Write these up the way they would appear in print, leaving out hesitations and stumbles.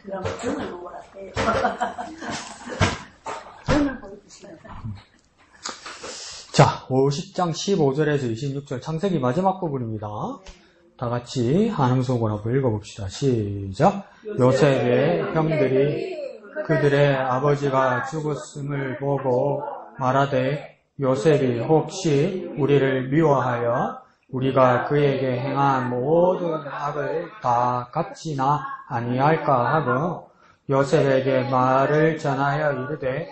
그럼 등을 먹으라고요. 등을 보여주시면서. 자, 50장 15절에서 26절 창세기 마지막 부분입니다. 다 같이 한음성으로 한번 읽어봅시다. 시작. 요셉의 형들이 그들의 아버지가 죽었음을 보고 말하되 요셉이 혹시 우리를 미워하여 우리가 그에게 행한 모든 악을 다 갚지나 아니할까 하고 요셉에게 말을 전하여 이르되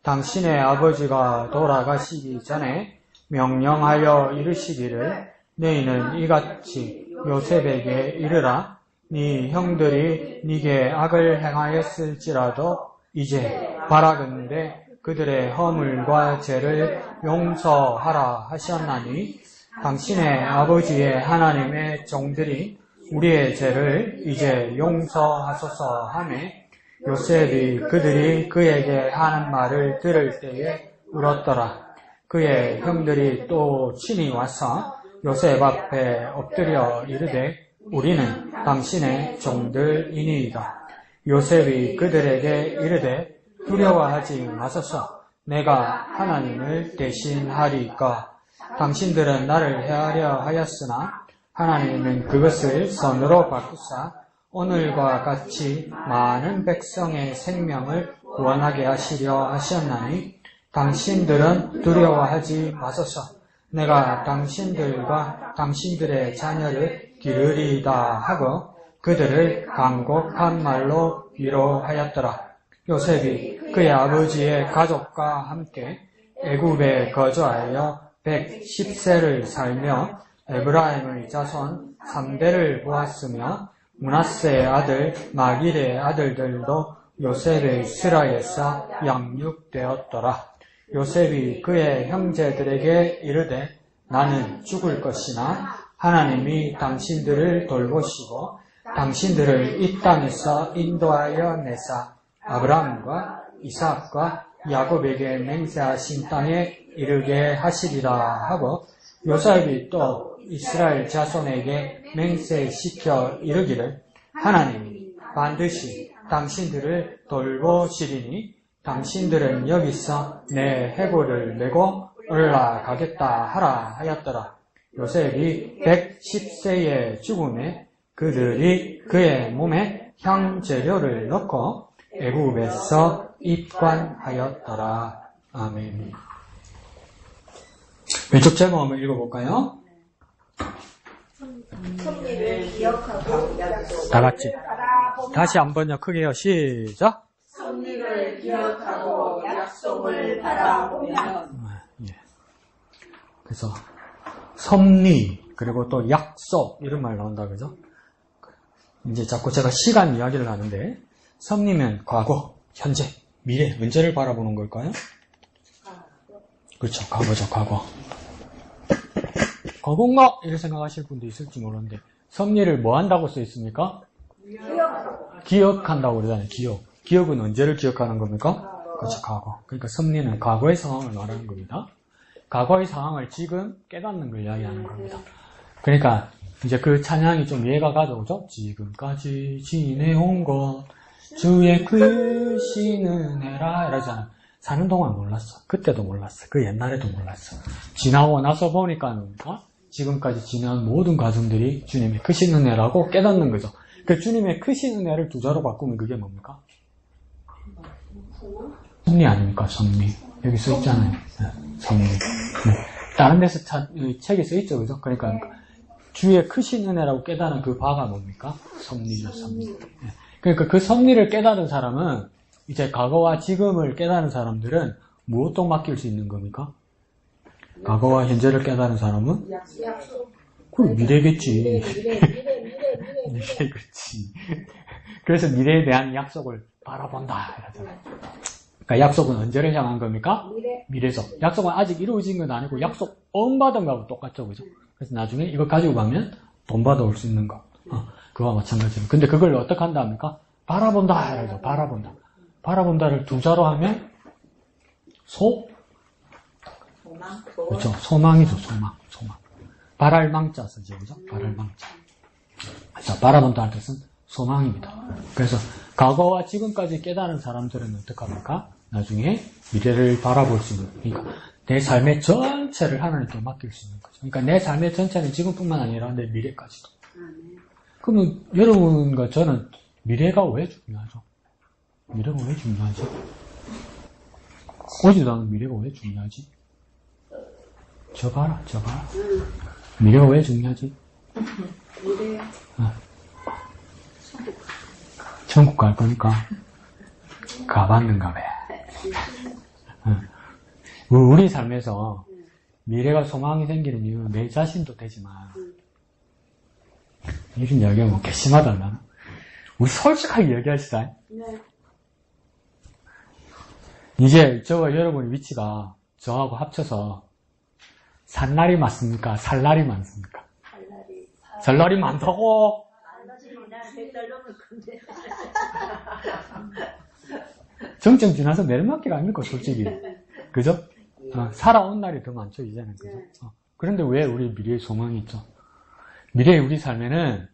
당신의 아버지가 돌아가시기 전에 명령하여 이르시기를 너희는 이같이 요셉에게 이르라. 네 형들이 네게 악을 행하였을지라도 이제 바라건대 그들의 허물과 죄를 용서하라 하셨나니 당신의 아버지의 하나님의 종들이 우리의 죄를 이제 용서하소서 하매 요셉이 그들이 그에게 하는 말을 들을 때에 울었더라. 그의 형들이 또 친히 와서 요셉 앞에 엎드려 이르되 우리는 당신의 종들이니이다. 요셉이 그들에게 이르되 두려워하지 마소서. 내가 하나님을 대신하리까. 당신들은 나를 해하려 하였으나 하나님은 그것을 선으로 바꾸사 오늘과 같이 많은 백성의 생명을 구원하게 하시려 하셨나니 당신들은 두려워하지 마소서. 내가 당신들과 당신들의 자녀를 기르리이다 하고 그들을 간곡한 말로 위로하였더라. 요셉이 그의 아버지의 가족과 함께 애굽에 거주하여 110세를 살며 에브라임의 자손 3대를 보았으며 므낫세의 아들 마길의 아들들도 요셉의 스라에서 양육되었더라. 요셉이 그의 형제들에게 이르되 나는 죽을 것이나 하나님이 당신들을 돌보시고 당신들을 이 땅에서 인도하여 내사 아브라함과 이삭과 야곱에게 맹세하신 땅에 이르게 하시리라 하고 요셉이 또 이스라엘 자손에게 맹세시켜 이르기를 하나님이 반드시 당신들을 돌보시리니 당신들은 여기서 내 해골을 메고 올라가겠다 하라 하였더라. 요셉이 110세에 죽음에 그들이 그의 몸에 향재료를 넣고 애굽에서 입관하였더라. 아멘. 왼쪽 제목 한번 읽어볼까요? 섭리를 기억하고 약속. 다 같이. 다시 한번요. 크게요. 시작. 섭리를 기억하고 약속을 바라보면. 예. 그래서 섭리 그리고 또 약속 이런 말 나온다 그죠? 이제 자꾸 제가 시간 이야기를 하는데 섭리면 과거, 현재, 미래, 언제를 바라보는 걸까요? 그렇죠. 과거죠. 과거. 과거인가? 이렇게 생각하실 분도 있을지 모르는데 섭리를 뭐 한다고 써 있습니까? 기억한다고 그러잖아요. 기억은 언제를 기억하는 겁니까? 그렇죠. 과거. 그러니까 섭리는 과거의 상황을 말하는 겁니다. 과거의 상황을 지금 깨닫는 걸 이야기하는 겁니다. 그러니까 이제 그 찬양이 좀 이해가 가죠. 그죠? 지금까지 지내온 것 주의 크신 은혜라 이러잖아요. 사는 동안 몰랐어. 그때도 몰랐어. 그 옛날에도 몰랐어. 지나고 나서 보니까 지금까지 지난 모든 과정들이 주님의 크신 은혜라고 깨닫는 거죠. 그 주님의 크신 은혜를 두 자로 바꾸면 그게 뭡니까? 섭리 아닙니까? 섭리. 여기 써 있잖아요. 섭리. 다른 데서 책에 써 있죠. 그죠? 그러니까 주의 크신 은혜라고 깨닫는 그 바가 뭡니까? 섭리죠. 섭리. 그러니까 그 섭리를 깨달은 사람은 이제 과거와 지금을 깨달은 사람들은 무엇도 맡길 수 있는 겁니까? 과거와 현재를 깨달은 사람은? 그럼 미래겠지. 미래겠지. 그래서 미래에 대한 약속을 바라본다. 이러잖아요. 그러니까 약속은 언제를 향한 겁니까? 미래죠. 약속은 아직 이루어진 건 아니고 약속 언받은 거하고 똑같죠. 그죠? 그래서 나중에 이거 가지고 가면 돈 받아올 수 있는 거. 그와 마찬가지로. 근데 그걸 어떻게 한다 합니까? 바라본다. 이러죠. 바라본다. 바라본다를 두 자로 하면 그렇죠. 소망이죠. 소망. 바랄 망자 쓰죠. 그죠? 바랄 망자. 자, 바라본다는 뜻은 소망입니다. 그래서 과거와 지금까지 깨달은 사람들은 어떡합니까? 나중에 미래를 바라볼 수 있는, 그러니까 내 삶의 전체를 하나님께 맡길 수 있는 거죠. 그러니까 내 삶의 전체는 지금뿐만 아니라 내 미래까지도. 그러면 여러분과 저는 미래가 왜 중요하죠? 미래가 왜 중요하지? 오지도 않은 미래가 왜 중요하지? 저 봐라. 미래가 왜 중요하지? 미래. 천국 갈 거니까 가봤는가 봐. 우리 삶에서 미래가 소망이 생기는 이유는 내 자신도 되지만, 이런 이야기가 뭐 괘씸하다면 우리 솔직하게 얘기합시다. 네. 이제 저와 여러분의 위치가 저하고 합쳐서 산날이 많습니까? 살날이 많습니까? 살날이 많다고. 정점 지나서 내리막길 아닙니까, 솔직히. 그죠? 살아온 날이 더 많죠, 이제는. 그죠? 그런데 왜 우리 미래에 소망이 있죠? 미래의 우리 삶에는,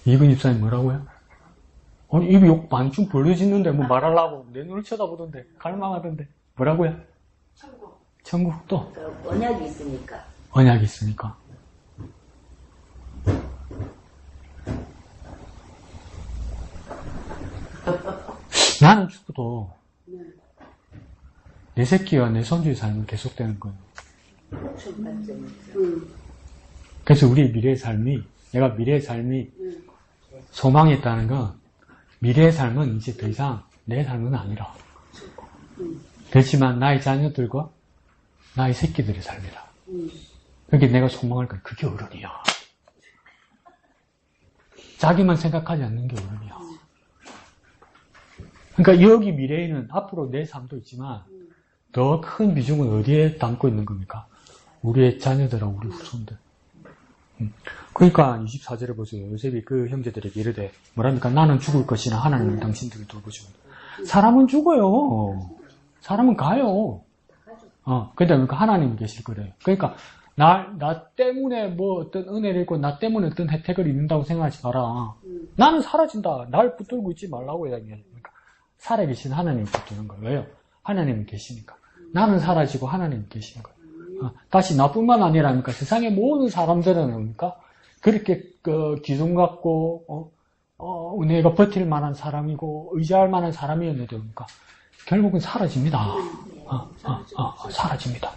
이근 입사님 뭐라고요? 입이 욕 반쯤 벌려지는데, 뭐 말하려고 내 눈을 쳐다보던데, 갈망하던데. 뭐라고요? 천국 또? 언약이 있으니까. 언약이 있으니까. 나는 죽어도 내 새끼와 내 손주의 삶은 계속되는 거예요. 그래서 우리 미래의 삶이, 내가 미래의 삶이 소망이 있다는 건 미래의 삶은 이제 더 이상 내 삶은 아니라. 그렇지만 나의 자녀들과 나의 새끼들의 삶이라. 그게 내가 소망할 건 그게 어른이야. 자기만 생각하지 않는 게 어른이야. 그러니까 여기 미래에는 앞으로 내 삶도 있지만 더 큰 비중은 어디에 담고 있는 겁니까? 우리의 자녀들하고 우리 후손들. 그러니까 24절에 보세요. 요셉이 그 형제들에게 이르되 뭐랍니까? 나는 죽을 것이나 하나님은 당신들을 돌보시고. 사람은 죽어요. 사람은 가요. 근데 그러니까 하나님이 계실 거래요. 그러니까 나 때문에 뭐 어떤 은혜를 입고 나 때문에 어떤 혜택을 입는다고 생각하지 마라. 나는 사라진다. 날 붙들고 있지 말라고 이야기해요. 그러니까 살아계신 하나님이 붙드는 거예요. 왜요? 하나님이 계시니까. 나는 사라지고 하나님이 계신 거예요. 다시 나뿐만 아니라니까 세상의 모든 사람들은 뭡니까? 그렇게 기둥 같고 은혜가 버틸 만한 사람이고 의지할 만한 사람이었는데 뭡니까? 결국은 사라집니다. 사라집니다.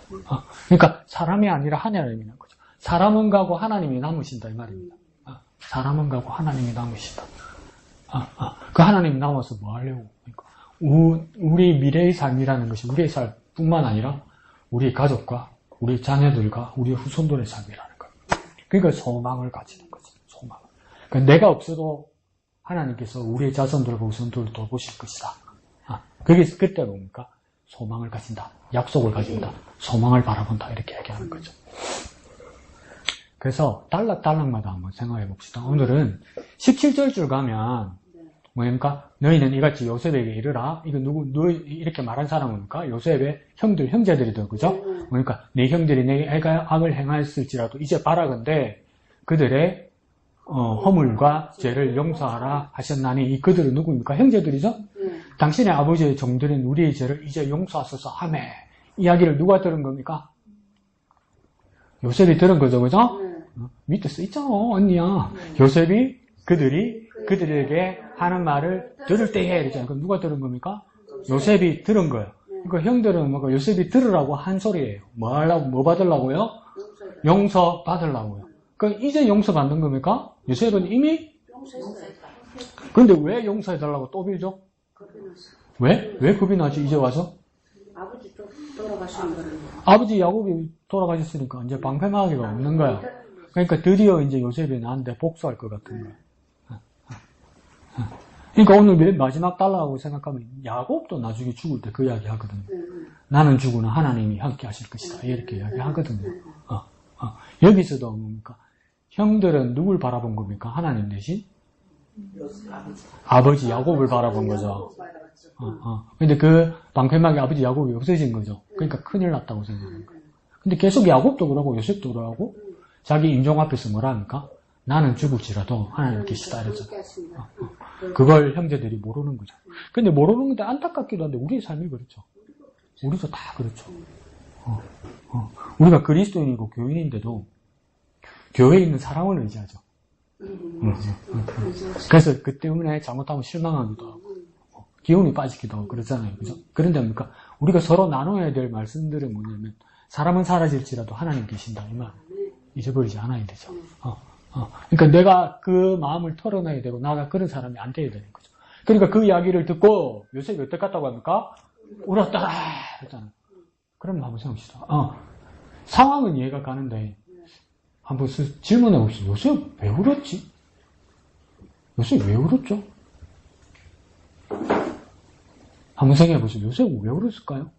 그러니까 사람이 아니라 하나님이라는 거죠. 사람은 가고 하나님이 남으신다 이 말입니다. 사람은 가고 하나님이 남으신다. 그 하나님이 남아서 뭐 하려고? 그러니까 우리 미래의 삶이라는 것이 우리의 삶뿐만 아니라 우리 가족과 우리 자녀들과 우리 후손들의 삶이라는 거예요. 그러니까 소망을 가지는 거죠. 소망. 그러니까 내가 없어도 하나님께서 우리의 자손들과 후손들을 돌보실 것이다. 그게 그때 뭡니까? 소망을 가진다. 약속을 가진다. 소망을 바라본다. 이렇게 얘기하는 거죠. 그래서 단락마다 한번 생각해 봅시다. 오늘은 17절 줄 가면 뭐입니까? 너희는 이같이 요셉에게 이르라. 이거 누구 이렇게 말한 사람은 뭡니까? 요셉의 형제들이죠. 그죠? 그러니까 내 형들이 내게 악을 행하였을지라도 이제 바라건대 그들의 허물과 죄를 용서하라 하셨나니 이 그들은 누구입니까? 형제들이죠? 당신의 아버지의 종들은 우리의 죄를 이제 용서하소서 하매 이야기를 누가 들은 겁니까? 요셉이 들은 거죠. 그죠? 밑에 써있잖아 언니야. 요셉이 그들에게 하는 말을 들을 때에 이러잖아요. 그럼 누가 들은 겁니까? 요셉이 들은 거예요. 그러니까 형들은 뭔가 요셉이 들으라고 한 소리예요. 뭐 하려고, 뭐 받으려고요? 용서 받으려고요. 그럼 이제 용서 받는 겁니까? 요셉은 이미? 근데 왜 용서해달라고 또 빌죠? 왜? 왜 겁이 나지, 이제 와서? 아버지 돌아가신 거는. 아버지 야곱이 돌아가셨으니까 이제 방패막이가 없는 거야. 그러니까 드디어 이제 요셉이 나한테 복수할 것 같은 거야. 그러니까 오늘 맨 마지막 달라고 생각하면 야곱도 나중에 죽을 때 그 이야기 하거든요. 나는 죽으나 하나님이 함께 하실 것이다. 이렇게 이야기 하거든요. 여기서도 뭡니까? 형들은 누굴 바라본 겁니까? 하나님 대신? 아버지 야곱을 바라본 거죠. 근데 그 방패막이 아버지 야곱이 없어진 거죠. 그러니까 큰일 났다고 생각하는 거예요. 근데 계속 야곱도 그러고 요셉도 그러고 자기 임종 앞에서 뭐라 합니까? 나는 죽을지라도 하나님 계시다 이러죠. 그렇게 하십니다. 그걸 형제들이 모르는 거죠. 근데 모르는 건데 안타깝기도 한데 우리의 삶이 그렇죠. 우리도 다 그렇죠. 우리가 그리스도인이고 교인인데도 교회에 있는 사랑을 의지하죠. 그래서 그 때문에 잘못하면 실망하기도 하고 기운이 빠지기도 하고 그러잖아요. 그죠? 그런데 뭡니까? 우리가 서로 나눠야 될 말씀들은 뭐냐면 사람은 사라질지라도 하나님 계신다. 이 말 잊어버리지 않아야 되죠. 그러니까 내가 그 마음을 털어놔야 되고 나가 그런 사람이 안 돼야 되는 거죠. 그러니까 그 이야기를 듣고 요셉이 어떻게 갔다고 합니까? 울었다 그랬잖아요. 그럼 한번 생각합시다. 상황은 이해가 가는데 한번 질문해 봅시다. 요셉 왜 울었지? 요셉 왜 울었죠? 한번 생각해 보시죠. 요셉 왜 울었을까요?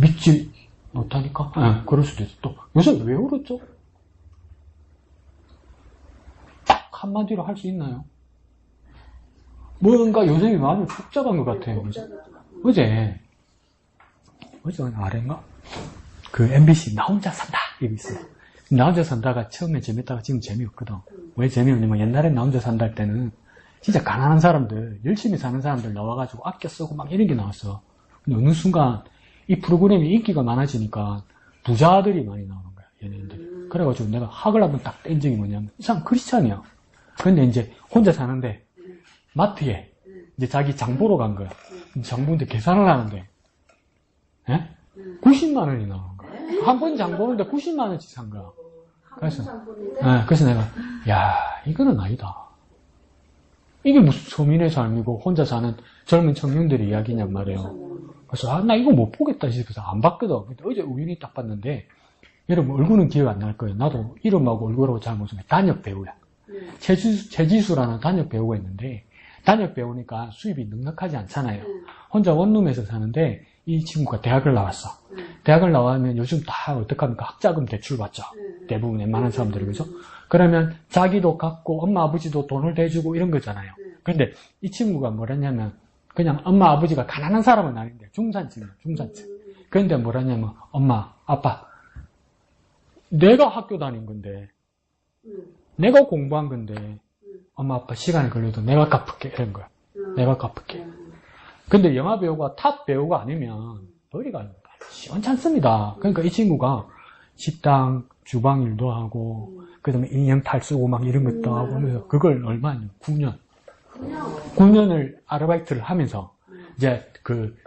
믿지 못하니까? 네, 그럴 수도 있어. 또 요셉 왜 울었죠? 딱 한마디로 할 수 있나요? 뭔가 요셉이 마음이 복잡한 것 같아요. 어제 아래인가? 그 MBC 나 혼자 산다 이거 있어요. 나 혼자 산다가 처음에 재밌다가 지금 재미없거든. 왜 재미없냐면 옛날에 나 혼자 산다 할 때는 진짜 가난한 사람들, 열심히 사는 사람들 나와가지고 아껴 쓰고 막 이런 게 나왔어. 근데 어느 순간 이 프로그램이 인기가 많아지니까 부자들이 많이 나오는 거야, 얘네들. 그래가지고 내가 학을 한번 딱 뗀 적이 뭐냐면 이 사람 크리스찬이야. 근데 이제 혼자 사는데 마트에 이제 자기 장 보러 간 거야. 장 보는데 계산을 하는데 90만 원이 나오는 거야. 한 번 장 보는데 90만 원씩 산 거야. 그래서 내가 야 이거는 아니다. 이게 무슨 서민의 삶이고 혼자 사는 젊은 청년들의 이야기냔 말이에요. 그래서 나 이거 못 보겠다 싶어서 안 봤거든. 근데 어제 우연히 딱 봤는데 여러분 얼굴은 기억 안 날 거예요. 나도 이름하고 얼굴하고 잘 모르겠는데 단역 배우야. 최지수라는 단역 배우가 있는데 단역 배우니까 수입이 넉넉하지 않잖아요. 혼자 원룸에서 사는데 이 친구가 대학을 나왔어. 대학을 나오면 요즘 다 어떡합니까? 학자금 대출 받죠. 대부분 웬만한 사람들이 그죠? 그러면 자기도 갖고 엄마 아버지도 돈을 대주고 이런 거잖아요. 근데 이 친구가 뭐랬냐면 그냥 엄마 아버지가 가난한 사람은 아닌데 중산층이에요. 중산층. 그런데 뭐랬냐면 엄마 아빠 내가 학교 다닌 건데 내가 공부한 건데 엄마 아빠 시간이 걸려도 내가 갚을게 이런 거야. 내가 갚을게. 근데 영화 배우가 탑 배우가 아니면 벌이가 시원찮습니다. 그러니까 이 친구가 식당 주방 일도 하고 그 다음에 인형 탈 쓰고 막 이런 것도 하고 하면서 그걸 얼마냐 9년을 아르바이트를 하면서 이제 그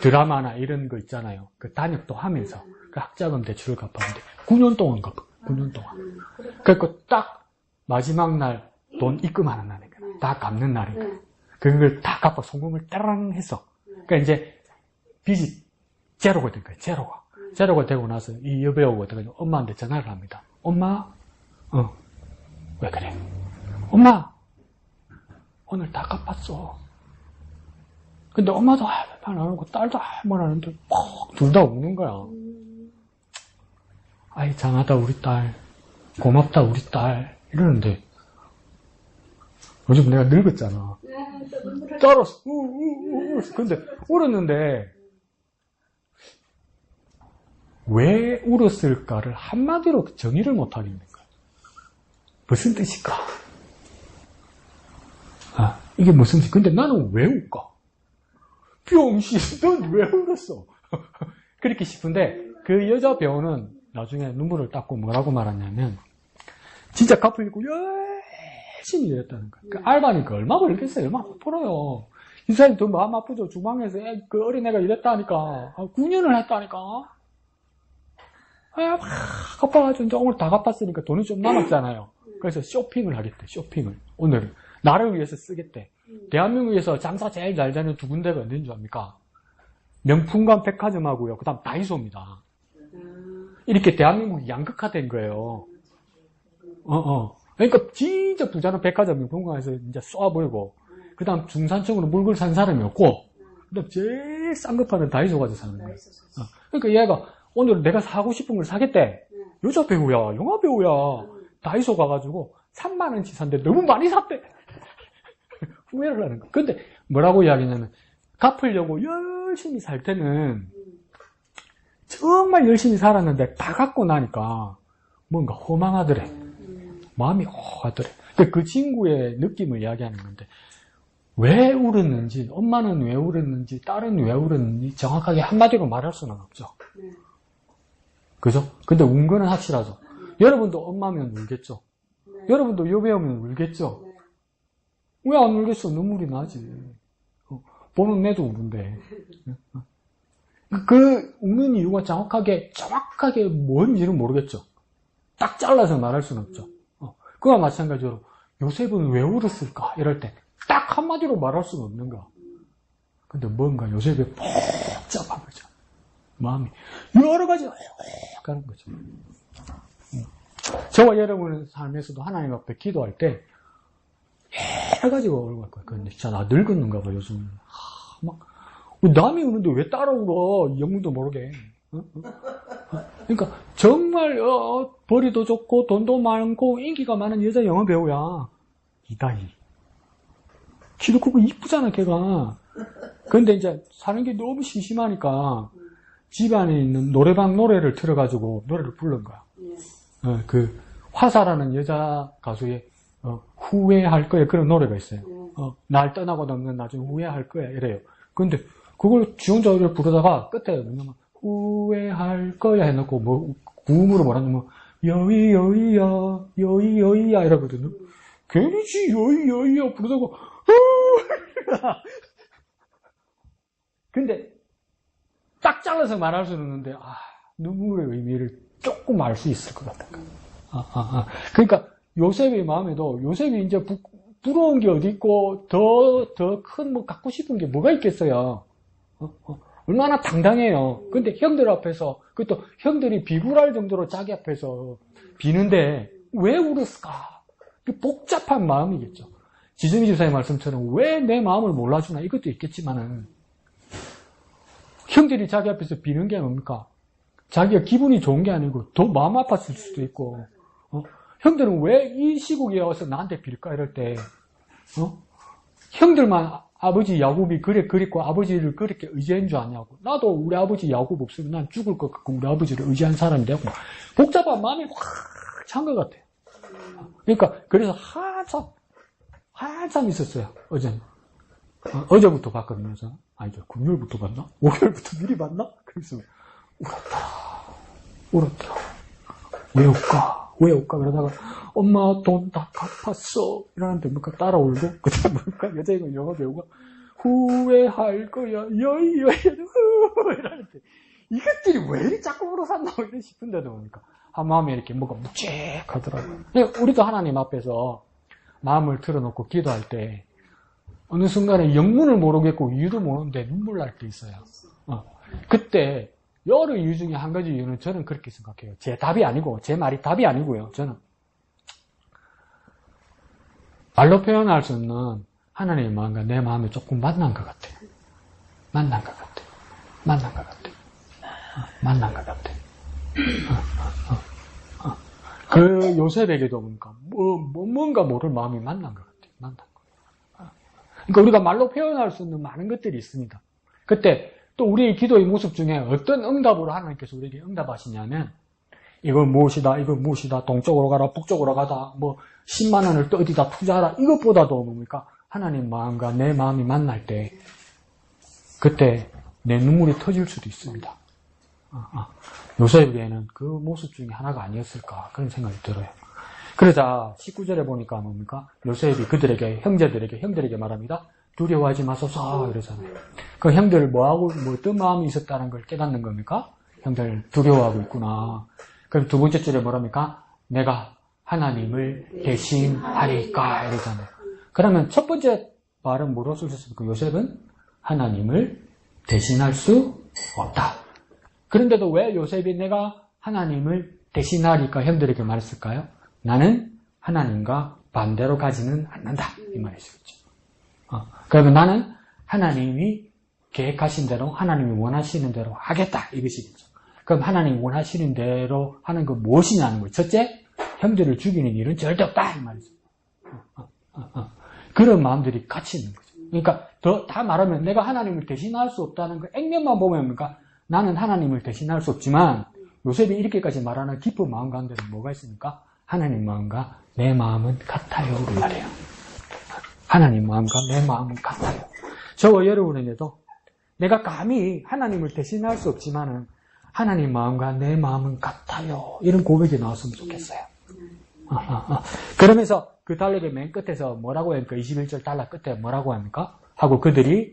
드라마나 이런 거 있잖아요. 그 단역도 하면서 그 학자금 대출을 갚았는데 9년 동안 갚아. 9년 동안. 그러니까 딱 마지막 날 돈 입금하는 날이니까 다 갚는 날이니까 그걸 다 갚아 송금을 따랑 했어. 그러니까 이제 빚이 제로가 된 거예요. 제로가 되고 나서 이 여배우가 돼가지고 엄마한테 전화를 합니다. 엄마, 왜 그래? 엄마, 오늘 다 갚았어. 근데 엄마도 말 안 하고 딸도 말 안 하는데 둘 다 우는 거야. 아이 장하다 우리 딸, 고맙다 우리 딸 이러는데 요즘 내가 늙었잖아. 떨었어. 근데 울었는데 왜 울었을까를 한마디로 정의를 못 하겠는 거야. 무슨 뜻일까? 이게 무슨 뜻이? 근데 나는 왜 울까? 병신, 넌 왜 울었어? 그렇게 싶은데 그 여자 배우는 나중에 눈물을 닦고 뭐라고 말하냐면 진짜 갚으려고 열심히 일했다는 거야. 그 알바니까 얼마 걸리겠어요? 얼마 못 벌어요. 이 사람이 더 마음 아프죠. 주방에서 그 어린애가 일했다니까. 9년을 했다니까. 막 갚아가지고 이제 오늘 다 갚았으니까 돈이 좀 남았잖아요. 그래서 쇼핑을 하겠대. 쇼핑을. 오늘은 나를 위해서 쓰겠대. 대한민국에서 장사 제일 잘 되는 두 군데가 어딘 줄 압니까? 명품관 백화점하고요. 그 다음 다이소입니다. 이렇게 대한민국이 양극화된 거예요. 그러니까 진짜 부자는 백화점 명품관에서 이제 쏘아버리고 그 다음 중산층으로 물건 산 사람이 없고 그 다음 제일 싼 거 파는 다이소 가서 사는 거예요. 그러니까 얘가 오늘 내가 사고 싶은 걸 사겠대. 여자 배우야, 영화 배우야. 다이소 가가지고 3만 원치 샀는데 너무 많이 샀대. 후회를 하는 거야. 근데 뭐라고 이야기냐면 갚으려고 열심히 살 때는 정말 열심히 살았는데 다 갚고 나니까 뭔가 허망하더래. 마음이 허하더래. 그 친구의 느낌을 이야기하는 건데, 왜 울었는지, 엄마는 왜 울었는지, 딸은 왜 울었는지 정확하게 한마디로 말할 수는 없죠. 그죠? 근데 운 거는 확실하죠. 여러분도 엄마면 울겠죠. 여러분도 여배우면 울겠죠. 왜 안 울겠어? 눈물이 나지. 보는 내도 우는데. 그 우는 이유가 정확하게 뭔지는 모르겠죠. 딱 잘라서 말할 수는 없죠. 그와 마찬가지로 요셉은 왜 울었을까? 이럴 때 딱 한마디로 말할 수는 없는 거야. 근데 뭔가 요셉이 복잡한 거죠. 마음이 여러 가지 가는 거죠. 저와 여러분의 삶에서도 하나님 앞에 기도할 때 여러 가지가 올라갈 거예요. 근데 진짜 나 늙었는가 봐 요즘. 막 남이 우는데 왜 따라 울어? 영문도 모르게. 그러니까 정말 벌이도 좋고 돈도 많고 인기가 많은 여자 영어 배우야. 이다희. 키도 크고 이쁘잖아 걔가. 근데 이제 사는 게 너무 심심하니까 집안에 있는 노래방 노래를 틀어가지고 노래를 부른 거야. 그 화사라는 여자 가수의 후회할 거야 그런 노래가 있어요. 날 떠나고 넘는 나중에 후회할 거야 이래요. 근데 그걸 지 혼자 부르다가 끝에 뭐냐면 후회할 거야 해놓고 뭐 구음으로 뭐라냐면 여이여이야 여이여이야 이러거든요. 괜히지 여이여이야 부르다가 근데 딱 잘라서 말할 수는 없는데 눈물의 의미를 조금 알 수 있을 것 같다. 그러니까 요셉의 마음에도 요셉이 이제 부러운 게 어디 있고 더 큰 뭐 갖고 싶은 게 뭐가 있겠어요. 얼마나 당당해요. 근데 형들 앞에서 그것도 형들이 비굴할 정도로 자기 앞에서 비는데 왜 울었을까? 복잡한 마음이겠죠. 지정희 집사의 말씀처럼 왜 내 마음을 몰라주나 이것도 있겠지만은 형들이 자기 앞에서 비는 게 뭡니까? 자기가 기분이 좋은 게 아니고 더 마음 아팠을 수도 있고 형들은 왜 이 시국에 와서 나한테 빌까 이럴 때 형들만 아버지 야곱이 그랬고 아버지를 그렇게 의지한 줄 아냐고. 나도 우리 아버지 야곱 없으면 난 죽을 것 같고 우리 아버지를 의지한 사람이 되고 복잡한 마음이 확 찬 것 같아요. 그러니까 그래서 한참 있었어요. 어제부터 봤거든요. 아니죠. 금요일부터 봤나? 월요일부터 미리 봤나? 그래서 울었더라. 왜 울까? 그러다가 엄마 돈 다 갚았어. 이러는데 뭔가 따라 울고 그다음 뭔가 여자애가 영어 배우가 후회할 거야. 여이 이러는데 이것들이 왜 이렇게 자꾸 울어 샀나 이런 싶은데도 보니까 한 마음에 이렇게 뭐가 묵직하더라고요. 우리도 하나님 앞에서 마음을 틀어놓고 기도할 때 어느 순간에 영문을 모르겠고 이유도 모르는데 눈물 날 때 있어요. 그때 여러 이유 중에 한 가지 이유는 저는 그렇게 생각해요. 제 답이 아니고 제 말이 답이 아니고요. 저는 말로 표현할 수 없는 하나님의 마음과 내 마음이 조금 만난 것 같아. 그 요셉에게도 보니까 뭔가 모를 마음이 만난 것 같아. 그러니까 우리가 말로 표현할 수 없는 많은 것들이 있습니다. 그때 또 우리의 기도의 모습 중에 어떤 응답으로 하나님께서 우리에게 응답하시냐면 이건 무엇이다, 동쪽으로 가라, 북쪽으로 가다, 뭐 10만 원을 또 어디다 투자하라, 이것보다도 뭡니까? 하나님 마음과 내 마음이 만날 때 그때 내 눈물이 터질 수도 있습니다. 요셉에게는 그 모습 중에 하나가 아니었을까 그런 생각이 들어요. 그러자 19절에 보니까 뭡니까? 요셉이 형들에게 말합니다. 두려워하지 마소서 이러잖아요. 그 형들 어떤 마음이 있었다는 걸 깨닫는 겁니까? 형들 두려워하고 있구나. 그럼 두 번째 줄에 뭐랍니까? 내가 하나님을 대신하리까 이러잖아요. 그러면 첫 번째 말은 뭐로 쓰셨습니까? 요셉은 하나님을 대신할 수 없다. 그런데도 왜 요셉이 내가 하나님을 대신하리까 형들에게 말했을까요? 나는 하나님과 반대로 가지는 않는다. 이 말이시겠죠. 그러면 나는 하나님이 계획하신 대로, 하나님이 원하시는 대로 하겠다. 이것이겠죠. 그럼 하나님이 원하시는 대로 하는 건 무엇이냐는 거예요. 첫째, 형제를 죽이는 일은 절대 없다. 이 말이죠. 그런 마음들이 같이 있는 거죠. 그러니까 다 말하면 내가 하나님을 대신할 수 없다는 그 액면만 보면 뭡니까? 나는 하나님을 대신할 수 없지만 요셉이 이렇게까지 말하는 깊은 마음 가운데는 뭐가 있습니까? 하나님 마음과 내 마음은 같아요. 그 말이에요. 하나님 마음과 내 마음은 같아요. 저와 여러분에게도 내가 감히 하나님을 대신할 수 없지만은 하나님 마음과 내 마음은 같아요. 이런 고백이 나왔으면 좋겠어요. 그러면서 그 달력의 맨 끝에서 뭐라고 합니까? 21절 달락 끝에 뭐라고 합니까? 하고 그러니까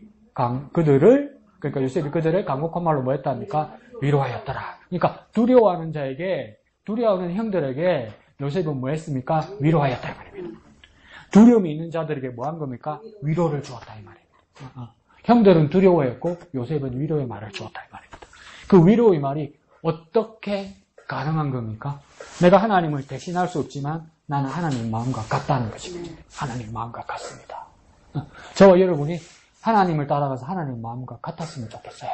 요셉이 그들을 강곡한 말로 뭐 했답니까? 위로하였더라. 그러니까 두려워하는 자에게, 두려워하는 형들에게 요셉은 뭐 했습니까? 위로하였다 이 말입니다. 두려움이 있는 자들에게 뭐 한 겁니까? 위로를 주었다 이 말입니다. 형들은 두려워했고 요셉은 위로의 말을 주었다 이 말입니다. 그 위로의 말이 어떻게 가능한 겁니까? 내가 하나님을 대신할 수 없지만 나는 하나님 마음과 같다는 것입니다. 하나님 마음과 같습니다. 저와 여러분이 하나님을 따라가서 하나님 마음과 같았으면 좋겠어요.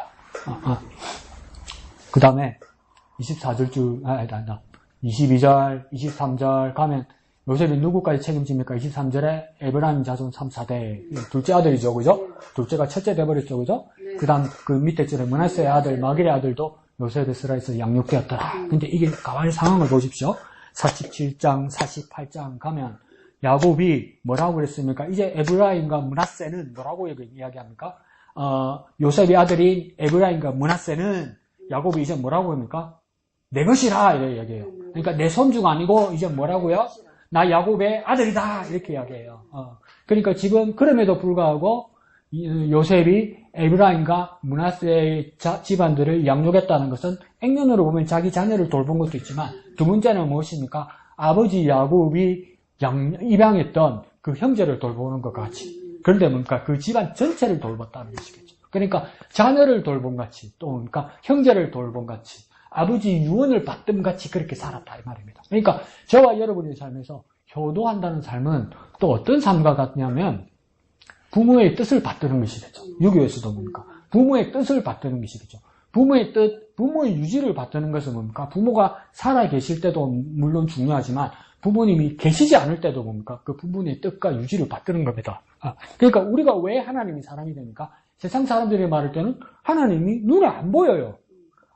그 다음에 22절, 23절 가면 요셉이 누구까지 책임집니까? 23절에 에브라임 자손 3, 4대 둘째 아들이죠, 그죠? 둘째가 첫째 돼버렸죠, 그죠? 그 다음 그 밑에 줄에 므낫세의 아들 마길의 아들도 요셉의 스라에서 양육되었더라. 근데 이게 가만히 상황을 보십시오. 47장, 48장 가면 야곱이 뭐라고 그랬습니까? 이제 에브라임과 므낫세는 뭐라고 이야기합니까? 요셉의 아들인 에브라임과 므낫세는 야곱이 이제 뭐라고 합니까? 내 것이라 이렇게 이야기해요. 그러니까 내 손주가 아니고 이제 뭐라고요? 나 야곱의 아들이다 이렇게 이야기해요. 그러니까 지금 그럼에도 불구하고 요셉이 에브라임과 므낫세의 집안들을 양육했다는 것은 액면으로 보면 자기 자녀를 돌본 것도 있지만 두 번째는 무엇입니까? 아버지 야곱이 입양했던 그 형제를 돌보는 것 같이. 그런데 뭡니까? 그 집안 전체를 돌봤다는 것이겠죠. 그러니까 자녀를 돌본 같이 또 그러니까 형제를 돌본 같이 아버지 유언을 받든 같이 그렇게 살았다 이 말입니다. 그러니까 저와 여러분의 삶에서 효도한다는 삶은 또 어떤 삶과 같냐면 부모의 뜻을 받드는 것이겠죠. 유교에서도 뭡니까? 부모의 뜻을 받드는 것이겠죠. 부모의 뜻, 부모의 유지를 받드는 것은 뭡니까? 부모가 살아 계실 때도 물론 중요하지만 부모님이 계시지 않을 때도 뭡니까? 그 부모의 뜻과 유지를 받드는 겁니다. 그러니까 우리가 왜 하나님이 사람이 됩니까? 세상 사람들이 말할 때는 하나님이 눈에 안 보여요.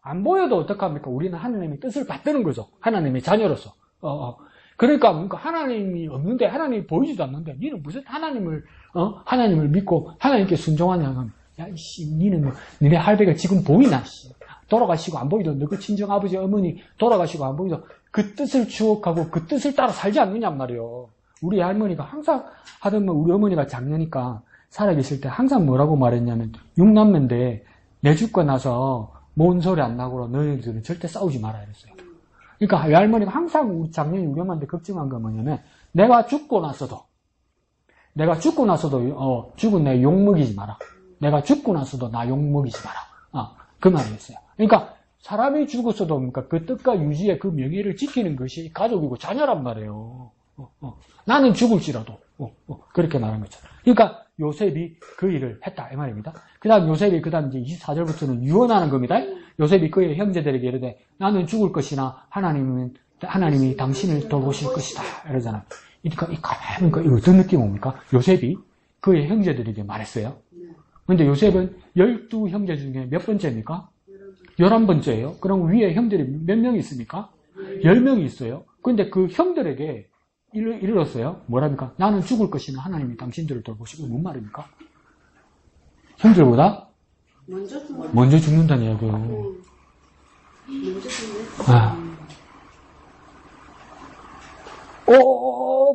안 보여도 어떡합니까? 우리는 하나님의 뜻을 받드는 거죠. 하나님의 자녀로서. 그러니까 뭔가 하나님이 없는데 하나님이 보이지도 않는데 니는 무슨 하나님을 믿고 하나님께 순종하냐 하면 야 이씨 니는 뭐 니네 할배가 지금 보이나 씨. 돌아가시고 안 보이도 너 그 친정 아버지 어머니 돌아가시고 안 보이도 그 뜻을 추억하고 그 뜻을 따라 살지 않느냐 말이요. 우리 할머니가 항상 하던 우리 어머니가 장녀니까 살아계실 때 항상 뭐라고 말했냐면 6남매인데 내 죽고 나서 뭔 소리 안 나고 너희들은 절대 싸우지 마라 이랬어요. 그러니까 외할머니가 항상 우리 장년이 우리 엄마한테 걱정한 건 뭐냐면 내가 죽고 나서도 죽은 내 욕먹이지 마라. 내가 죽고 나서도 나 욕먹이지 마라. 그 말이었어요. 그러니까 사람이 죽었어도 그러니까 그 뜻과 유지의 그 명예를 지키는 것이 가족이고 자녀란 말이에요. 나는 죽을지라도 그렇게 말한 거죠. 그러니까 요셉이 그 일을 했다 이 말입니다. 그다음 요셉이 그다음 이제 24절부터는 유언하는 겁니다. 요셉이 그의 형제들에게 이르되 나는 죽을 것이나 하나님이 당신을 돌보실 것이다 이러잖아요. 그러니까 가만히 이거 어떤 느낌 옵니까? 요셉이 그의 형제들에게 말했어요. 그런데 요셉은 12형제 중에 몇 번째입니까? 11번째예요. 그럼 위에 형들이 몇 명이 있습니까? 10명이 있어요. 그런데 그 형들에게 이르렀어요. 뭐랍니까? 나는 죽을 것이나 하나님이 당신들을 돌보시고 뭔 말입니까? 형들보다 먼저 죽는다는 이야기예요. 먼저 죽네.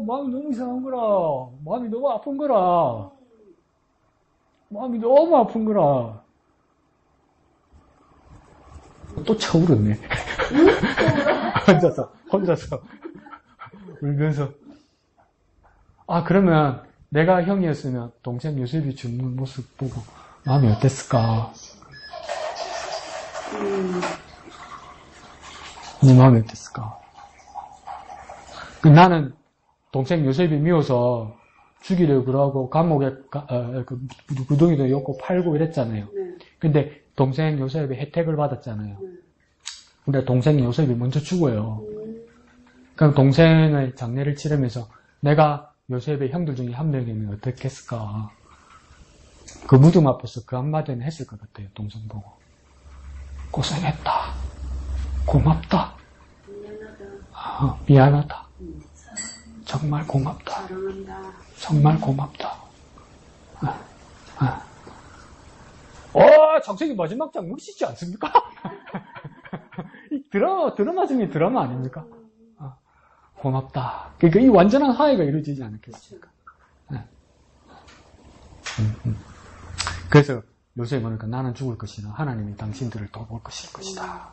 마음이 너무 이상한 거라. 마음이 너무 아픈 거라. 마음이 너무 아픈 거라. 또 차오르네. 혼자서. 울면서. 그러면 내가 형이었으면 동생 요셉이 죽는 모습 보고 마음이 어땠을까? 네 마음이 어땠을까? 나는 동생 요셉이 미워서 죽이려고 그러고 감옥에 구덩이도 엮고 팔고 이랬잖아요. 근데 동생 요셉이 혜택을 받았잖아요. 근데 동생 요셉이 먼저 죽어요. 그럼 동생의 장례를 치르면서 내가 요셉의 형들 중에 한 명이면 어떻겠을까? 그 무덤 앞에서 그 한마디는 했을 것 같아요. 동생 보고 고생했다. 고맙다. 미안하다. 정말 고맙다. 정말 고맙다. 장생이 마지막 장 멋있지 않습니까? 드라마 중에 드라마 아닙니까? 고맙다. 그러니까 이 완전한 화해가 이루어지지 않겠습니까? 그래서 요새 보니까 나는 죽을 것이나 하나님이 당신들을 돌볼 것이다.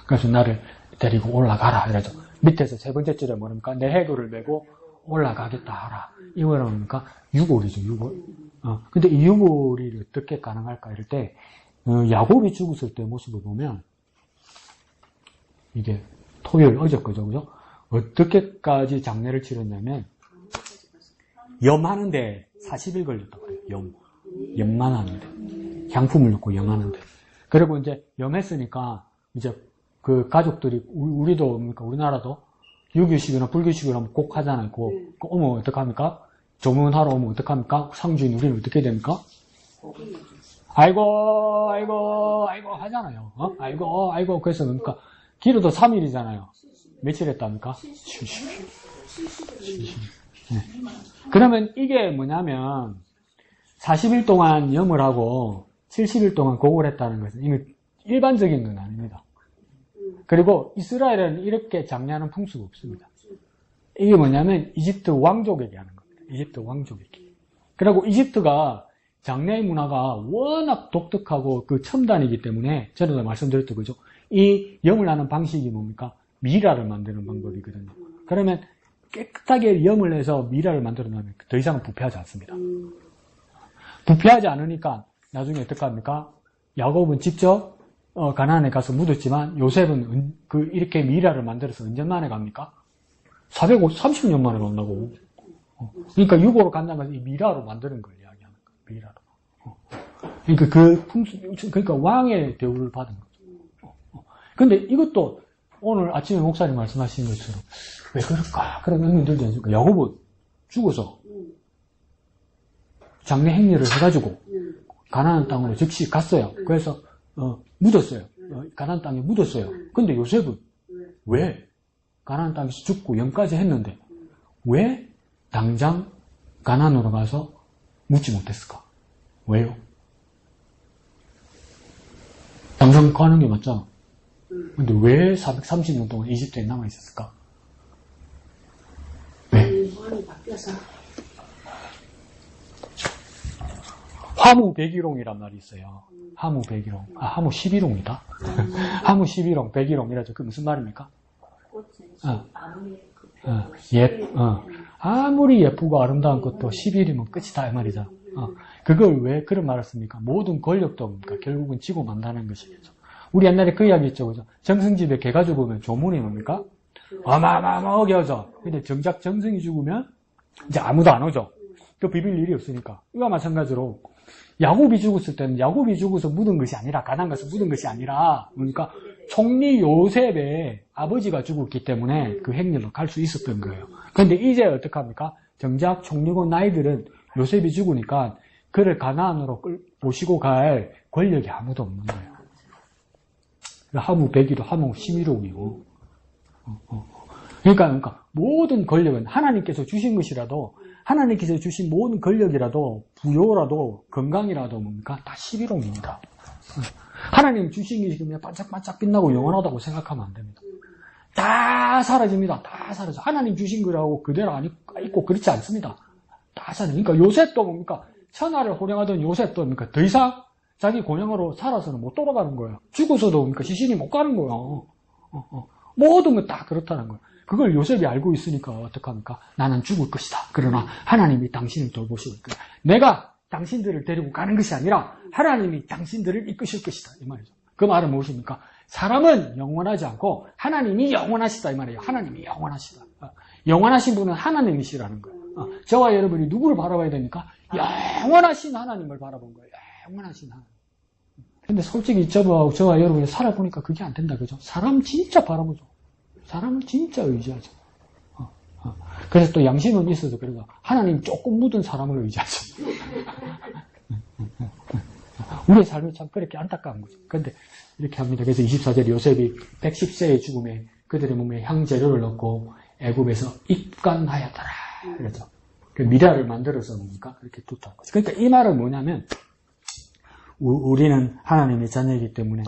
그래서 나를 데리고 올라가라. 이러죠. 밑에서 세 번째 줄에 뭐랍니까? 내 해도를 메고 올라가겠다 하라. 이거는 뭡니까? 유골이죠, 유골. 근데 이 유골이 어떻게 가능할까? 이럴 때, 야곱이 죽었을 때 모습을 보면, 이게 토요일, 어제 거죠, 그죠? 어떻게까지 장례를 치렀냐면, 염하는데 40일 걸렸다고 해요, 염만 하는데. 향품을 넣고 염하는데. 그리고 이제 염했으니까, 이제 그 가족들이, 우리도, 그러니까 우리나라도 유교식이나 불교식을 하면 꼭 하잖아요. 오면 어떡합니까? 조문하러 오면 어떡합니까? 상주인 우리는 어떻게 됩니까? 아이고 하잖아요. 아이고. 그래서 그러니까 기르도 3일이잖아요. 며칠 했답니까? 70. 네. 그러면 이게 뭐냐면 40일 동안 염을 하고 70일 동안 곡을 했다는 것은 이미 일반적인 건 아닙니다. 그리고 이스라엘에는 이렇게 장례하는 풍수가 없습니다. 이게 뭐냐면 이집트 왕족에게 하는 겁니다. 이집트 왕족에게. 그리고 이집트가 장례 문화가 워낙 독특하고 그 첨단이기 때문에 전에도 말씀드렸던 거죠. 이 염을 하는 방식이 뭡니까? 미라를 만드는 방법이거든요. 그러면 깨끗하게 염을 해서 미라를 만들어 놓으면 더 이상은 부패하지 않습니다. 부패하지 않으니까 나중에 어떻게 합니까? 야곱은 직접 가나안에 가서 묻었지만 요셉은 이렇게 미라를 만들어서 언제 만에 갑니까? 430년 만에 간다고. 그러니까 유고로 간다는 것은 이 미라로 만드는 걸 이야기하는 거예요. 미라로. 그러니까 그러니까 왕의 대우를 받은 거죠. 근데 이것도 오늘 아침에 목사님 말씀하신 것처럼 왜 그럴까? 그런 의문이 들지 않습니까? 야곱은 죽어서 장례 행렬을 해가지고 가나안 땅으로 즉시 갔어요. 그래서 묻었어요. 가나안 땅에 묻었어요. 근데 요셉은 왜 가나안 땅에서 죽고 영까지 했는데 왜 당장 가나안으로 가서 묻지 못했을까? 왜요? 당장 가는 게 맞잖아. 근데 왜 430년 동안 이집트에 남아 있었을까? 왜? 화무 백일홍이란 말이 있어요. 화무 백일홍. 화무 11홍이다. 화무 11홍, 백일홍이라죠. 그게 무슨 말입니까? 아무리 예쁘고 아름다운 것도 10일이면 끝이다 이 말이죠. 그걸 왜 그런 말을 씁니까? 모든 권력도 뭡니까? 결국은 지고 만다는 것이겠죠. 우리 옛날에 그 이야기 있죠, 그죠? 정승집에 개가 죽으면 조문이 뭡니까? 어마어마하게 하죠. 근데 정작 정승이 죽으면 이제 아무도 안 오죠. 그 비빌 일이 없으니까. 이와 마찬가지로 야곱이 죽었을 때는 야곱이 죽어서 묻은 것이 아니라 가나안 가서 묻은 것이 아니라 그러니까 총리 요셉의 아버지가 죽었기 때문에 그 행렬로 갈 수 있었던 거예요. 그런데 이제 어떡합니까? 정작 총리고 나이들은 요셉이 죽으니까 그를 가나안으로 모시고 갈 권력이 아무도 없는 거예요. 하무 100일호, 하무 11호이고. 그러니까 모든 권력은 하나님께서 주신 것이라도 하나님께서 주신 모든 권력이라도 부요라도 건강이라도 뭡니까? 다 11홍입니다. 하나님 주신 것이 그냥 반짝반짝 빛나고 영원하다고 생각하면 안 됩니다. 다 사라집니다. 다 사라져. 하나님 주신 거라고 그대로 안 있고 그렇지 않습니다. 다 사라져. 그러니까 요셉도 뭡니까? 천하를 호령하던 요셉도 뭡니까? 더 이상 자기 고향으로 살아서는 못 돌아가는 거예요. 죽어서도 그러니까 시신이 못 가는 거예요. 모든 건 다 그렇다는 거예요. 그걸 요셉이 알고 있으니까 어떡합니까? 나는 죽을 것이다. 그러나 하나님이 당신을 돌보시고 있다. 내가 당신들을 데리고 가는 것이 아니라 하나님이 당신들을 이끄실 것이다. 이 말이죠. 그 말은 무엇입니까? 사람은 영원하지 않고 하나님이 영원하시다. 이 말이에요. 하나님이 영원하시다. 영원하신 분은 하나님이시라는 거예요. 저와 여러분이 누구를 바라봐야 됩니까? 영원하신 하나님을 바라본 거예요. 영원하신 하나님. 근데 솔직히 저와 여러분이 살아보니까 그게 안 된다. 그죠? 사람 진짜 바라보죠. 사람을 진짜 의지하죠. 그래서 또 양심은 있어서 그래서 하나님 조금 묻은 사람을 의지하죠. 우리의 삶이 참 그렇게 안타까운 거죠. 그런데 이렇게 합니다. 그래서 24절에 요셉이 110세의 죽음에 그들의 몸에 향재료를 넣고 애굽에서 입간하였더라. 그렇죠. 그 미라를 만들어서 뭡니까? 그렇게 두었다는 거죠. 그러니까 이 말은 뭐냐면, 우리는 하나님의 자녀이기 때문에,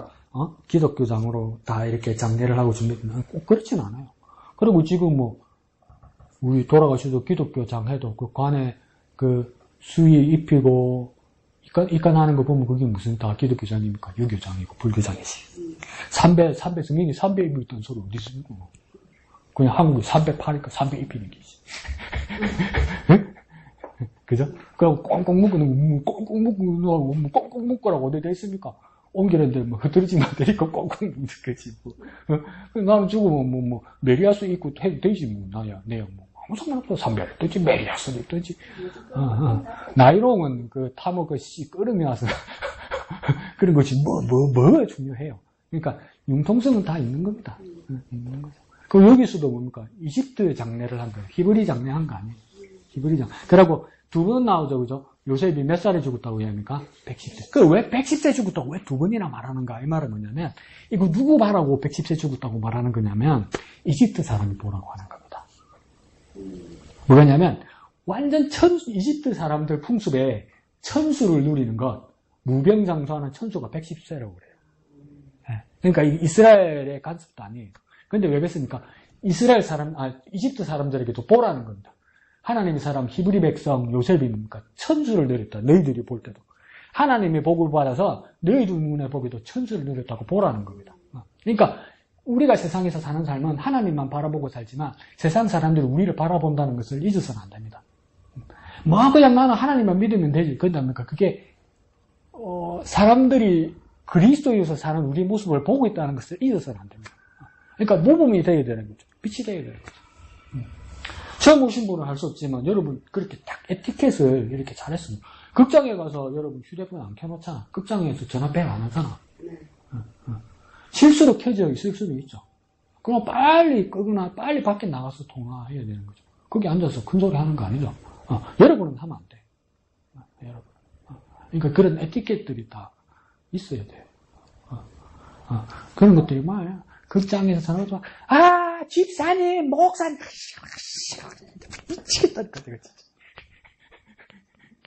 기독교장으로 다 이렇게 장례를 하고 준비되면 꼭 그렇진 않아요. 그리고 지금 우리 돌아가셔도 기독교장 해도 그 관에 그 수의 입히고, 입간하는 거 보면 그게 무슨 다 기독교장입니까? 유교장이고, 불교장이지. 성경이 300 입고 있던 소리 어디 쓰고. 그냥 한국에 308이니까 300 입히는 게지. 그죠? 그럼 꽁꽁 묶고, 꽁꽁 묶고, 꽁꽁 묶으라고 어디 돼 있습니까? 옮기는데 흐트러지면 안 되니까 꽁꽁 묶는 거지, 나는 죽으면 메리아스 입고 해도 되지, 내야 아무 상관없어. 300 있든지, 메리아스 있든지. 나이롱은 타모 끓음이 와서. 그런 것이 뭐가 중요해요. 그러니까, 융통성은 다 있는 겁니다. 있는 거죠. 여기서도 뭡니까? 이집트 장례를 한 거예요. 히브리 장례 한 거 아니에요. 히브리 장례. 그러고 두 번 나오죠, 그죠? 요셉이 몇 살에 죽었다고 얘기합니까? 110세. 왜 110세 죽었다고 왜 두 번이나 말하는가? 이 말은 뭐냐면, 이거 누구 봐라고 110세 죽었다고 말하는 거냐면, 이집트 사람이 보라고 하는 겁니다. 뭐냐면, 완전 이집트 사람들 풍습에 천수를 누리는 것, 무병장수하는 천수가 110세라고 그래요. 그러니까 이스라엘의 간섭도 아니에요. 근데 왜 그랬습니까? 이집트 사람들에게도 보라는 겁니다. 하나님의 사람, 히브리 백성, 요셉이 뭡니까? 천수를 누렸다. 너희들이 볼 때도. 하나님의 복을 받아서 너희들 눈에 보기도 천수를 누렸다고 보라는 겁니다. 그러니까 우리가 세상에서 사는 삶은 하나님만 바라보고 살지만 세상 사람들이 우리를 바라본다는 것을 잊어서는 안 됩니다. 그냥 나는 하나님만 믿으면 되지. 그런답니까? 그게, 사람들이 그리스도에서 사는 우리 모습을 보고 있다는 것을 잊어서는 안 됩니다. 그러니까 모범이 되어야 되는 거죠. 빛이 되어야 되는 거죠. 처음 오신 분은 할 수 없지만 여러분 그렇게 딱 에티켓을 이렇게 잘했습니다. 극장에 가서 여러분 휴대폰 안 켜놓잖아. 극장에서 전화벨 안 하잖아. 실수로 켜져 있을 수도 있죠. 그럼 빨리 끄거나 빨리 밖에 나가서 통화해야 되는 거죠. 거기 앉아서 큰 소리 하는 거 아니죠. 여러분은 하면 안 돼. 여러분. 그러니까 그런 에티켓들이 다 있어야 돼요. 그런 것들이 뭐예요? 극장에서 전화가 집사님, 목사님, 미치겠다니까, 내가 진짜.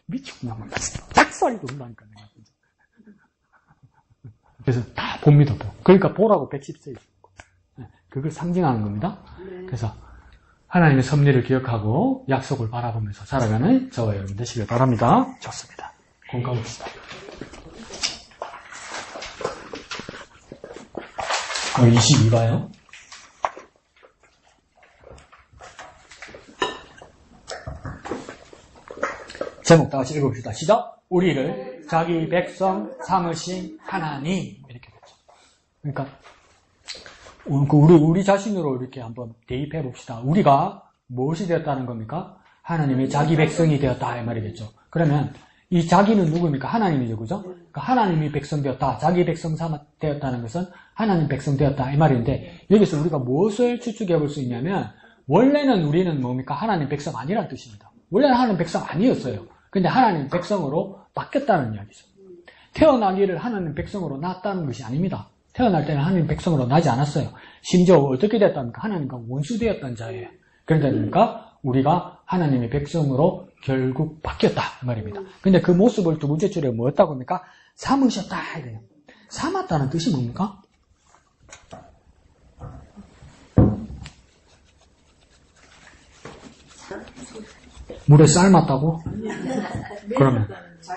미치구나, 짝소리도 한다니까, 내가 진짜. 그래서 다 봅니다, 그러니까 보라고 110세 있고. 그걸 상징하는 겁니다. 그래서 하나님의 섭리를 기억하고 약속을 바라보면서 살아가는 저와 여러분 되시길 바랍니다. 좋습니다. 공감합시다. 22봐요. 제목 다 같이 읽어봅시다. 시작! 우리를 자기 백성 삼으신 하나님. 이렇게 됐죠. 그러니까, 우리 자신으로 이렇게 한번 대입해 봅시다. 우리가 무엇이 되었다는 겁니까? 하나님의 자기 백성이 되었다. 이 말이겠죠. 그러면, 이 자기는 누구입니까? 하나님이죠. 그죠? 그러니까 하나님이 백성 되었다. 자기 백성 되었다는 것은 하나님 백성 되었다. 이 말인데, 여기서 우리가 무엇을 추측해 볼 수 있냐면, 원래는 우리는 뭡니까? 하나님 백성 아니라는 뜻입니다. 원래는 하나님 백성 아니었어요. 근데 하나님 백성으로 바뀌었다는 이야기죠. 태어나기를 하나님 백성으로 낳았다는 것이 아닙니다. 태어날 때는 하나님 백성으로 나지 않았어요. 심지어 어떻게 됐답니까? 하나님과 원수되었던 자예요. 그러니까 우리가 하나님의 백성으로 결국 바뀌었다 이 말입니다. 근데 그 모습을 두 번째 줄에 뭐였다고 합니까? 삼으셨다 이래요. 삼았다는 뜻이 뭡니까? 물에 삶았다고? 그러면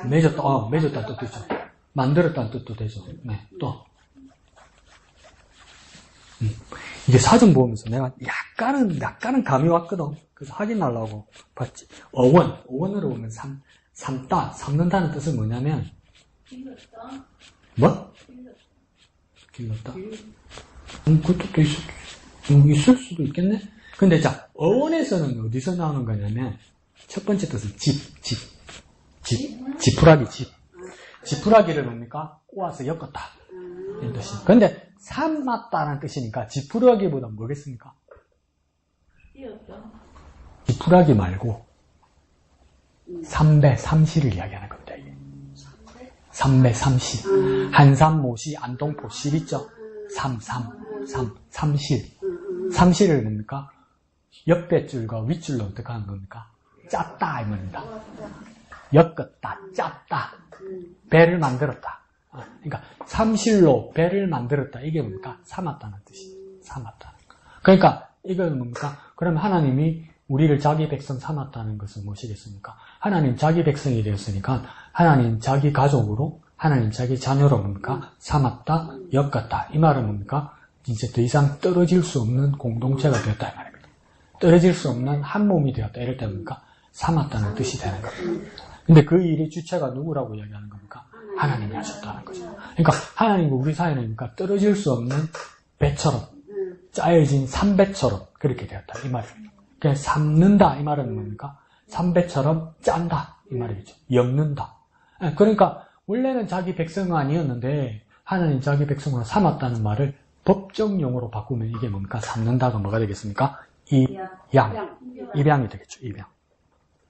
맺었다는 뜻도 있죠. 만들었다는 뜻도 되죠. 네, 또 이게 사전 보면서 내가 약간은 감이 왔거든. 그래서 확인하려고 봤지. 어원으로 보면 삶는다는 뜻은 뭐냐면 뭐? 길렀다? 그 뜻도 있을 수도 있겠네. 근데 자, 어원에서는 어디서 나오는 거냐면 첫 번째 뜻은 지푸라기. 지푸라기를 뭡니까? 꼬아서 엮었다. 이런 뜻이. 근데 삶았다는 뜻이니까 지푸라기보다 뭐겠습니까? 지푸라기 말고 삼시를 이야기하는 겁니다. 이게. 삼배삼실. 한삼모시 안동포실 있죠? 삼실. 삼실을 뭡니까? 옆에 줄과 윗줄로 어떻게 하는 겁니까? 짰다 이 말입니다. 엮었다, 짰다. 배를 만들었다. 그러니까 삼실로 배를 만들었다. 이게 뭡니까? 삼았다는 뜻이에요. 삼았다. 그러니까 이건 뭡니까? 그러면 하나님이 우리를 자기 백성 삼았다는 것은 무엇이겠습니까? 하나님 자기 백성이 되었으니까 하나님 자기 가족으로, 하나님 자기 자녀로 뭡니까? 삼았다, 엮었다. 이 말은 뭡니까? 이제 더 이상 떨어질 수 없는 공동체가 되었다 이 말입니다. 떨어질 수 없는 한 몸이 되었다. 이럴 때 뭡니까? 삼았다는 뜻이 되는 겁니다. 근데 그 일의 주체가 누구라고 이야기하는 겁니까? 하나님이 하셨다는 거죠. 그러니까 하나님과 우리 사이는 그러니까 떨어질 수 없는 배처럼, 짜여진 삼배처럼 그렇게 되었다 이 말입니다. 그냥 삼는다 이 말은 뭡니까? 삼배처럼 짠다 이 말이죠. 엮는다. 그러니까 원래는 자기 백성은 아니었는데 하나님 자기 백성으로 삼았다는 말을 법정용어로 바꾸면 이게 뭡니까? 삼는다가 뭐가 되겠습니까? 입양이 되겠죠.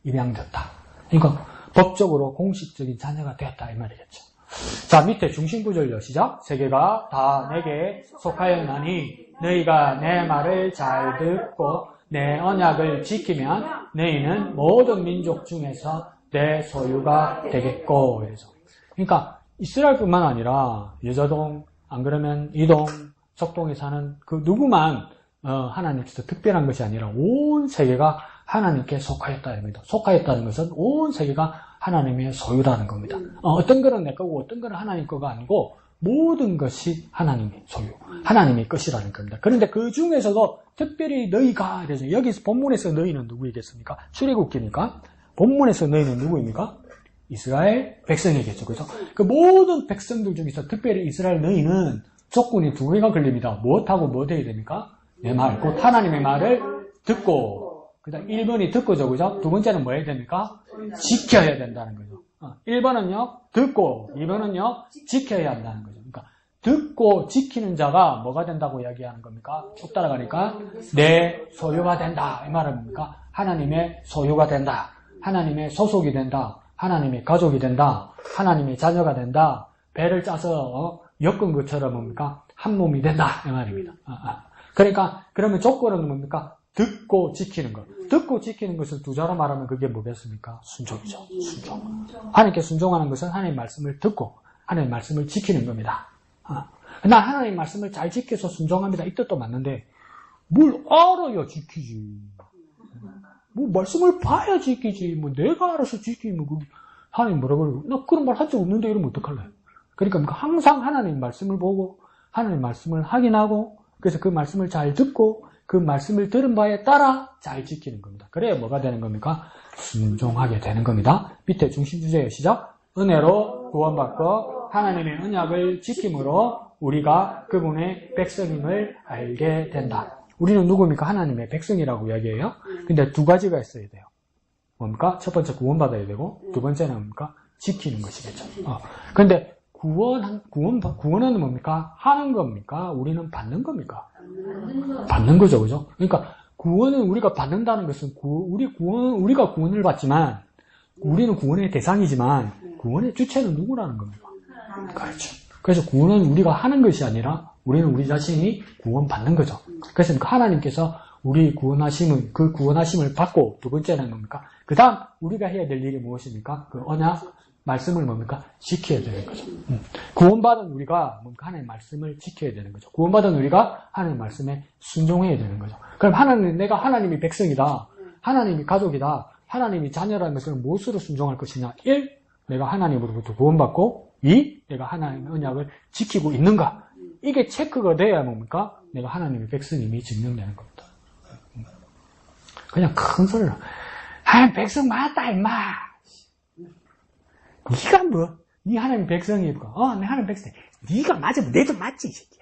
입양되었다. 그러니까 법적으로 공식적인 자녀가 되었다 이 말이겠죠. 자, 밑에 중심구절요. 시작. 세계가 다 내게 속하였나니 너희가 내 말을 잘 듣고 내 언약을 지키면 너희는 모든 민족 중에서 내 소유가 되겠고. 그래서 그러니까 이스라엘뿐만 아니라 여자동, 안 그러면 이동, 적동에 사는 그 누구만 하나님께서 특별한 것이 아니라 온 세계가 하나님께 속하였다는 겁니다. 속하였다는 것은 온 세계가 하나님의 소유라는 겁니다. 어떤 거는 내 거고 어떤 거는 하나님 거가 아니고 모든 것이 하나님의 소유, 하나님의 것이라는 겁니다. 그런데 그 중에서도 특별히 너희가, 그래서 여기서 본문에서 너희는 누구이겠습니까? 출애굽기니까 본문에서 너희는 누구입니까? 이스라엘 백성이겠죠. 그죠? 그 모든 백성들 중에서 특별히 이스라엘 너희는 조건이 두 개가 걸립니다. 무엇하고 뭐 돼야 됩니까? 내 말, 곧 하나님의 말을 듣고, 그 다음 1번이 듣고죠. 그죠? 두 번째는 뭐 해야 됩니까? 지켜야 된다는 거죠. 1번은요, 듣고, 2번은요, 지켜야 한다는 거죠. 그러니까, 듣고 지키는 자가 뭐가 된다고 이야기하는 겁니까? 쭉 따라가니까, 내 소유가 된다. 이 말은 뭡니까? 하나님의 소유가 된다. 하나님의 소속이 된다. 하나님의 가족이 된다. 하나님의 자녀가 된다. 배를 짜서, 엮은 것처럼 뭡니까? 한 몸이 된다. 이 말입니다. 그러니까, 그러면 조건은 뭡니까? 듣고 지키는 것. 듣고 지키는 것을 두 자로 말하면 그게 뭐겠습니까? 순종이죠. 순종. 하나님께 순종하는 것은 하나님의 말씀을 듣고 하나님의 말씀을 지키는 겁니다. 나 하나님의 말씀을 잘 지켜서 순종합니다. 이 뜻도 맞는데 뭘 알아야 지키지. 뭐 말씀을 봐야 지키지. 뭐 내가 알아서 지키면 하나님 뭐라고 그러고 나 그런 말 한 적 없는데 이러면 어떡할래? 그러니까 항상 하나님 말씀을 보고 하나님 말씀을 확인하고 그래서 그 말씀을 잘 듣고 그 말씀을 들은 바에 따라 잘 지키는 겁니다. 그래야 뭐가 되는 겁니까? 순종하게 되는 겁니다. 밑에 중심주제의 시작. 은혜로 구원받고 하나님의 언약을 지킴으로 우리가 그분의 백성임을 알게 된다. 우리는 누굽니까? 하나님의 백성이라고 이야기해요. 근데 두 가지가 있어야 돼요. 뭡니까? 첫 번째 구원받아야 되고 두 번째는 뭡니까? 지키는 것이겠죠. 근데 구원은 뭡니까? 하는 겁니까? 우리는 받는 겁니까? 받는 거죠, 그죠? 그러니까 구원은 우리가 받는다는 것은 우리가 구원을 받지만 우리는 구원의 대상이지만 구원의 주체는 누구라는 겁니까? 그렇죠. 그래서 구원은 우리가 하는 것이 아니라 우리는 우리 자신이 구원받는 거죠. 그래서 하나님께서 우리 그 구원하심을 받고 두 번째는 뭡니까? 그 다음 우리가 해야 될 일이 무엇입니까? 그 언약 말씀을 뭡니까? 지켜야 되는 거죠. 구원받은 우리가 뭡니까? 하나님의 말씀을 지켜야 되는 거죠. 구원받은 우리가 하나님의 말씀에 순종해야 되는 거죠. 그럼 내가 하나님의 백성이다. 하나님의 가족이다. 하나님의 자녀라는 것을 무엇으로 순종할 것이냐? 1. 내가 하나님으로부터 구원받고 2. 내가 하나님의 언약을 지키고 있는가? 이게 체크가 돼야 뭡니까? 내가 하나님의 백성임이 증명되는 겁니다. 그냥 큰 소리로 하나님 백성 맞다 임마. 네가 뭐? 네 하나님 백성이니까. 내 하나님 백성. 네가 맞으면 내도 맞지 이 새끼야.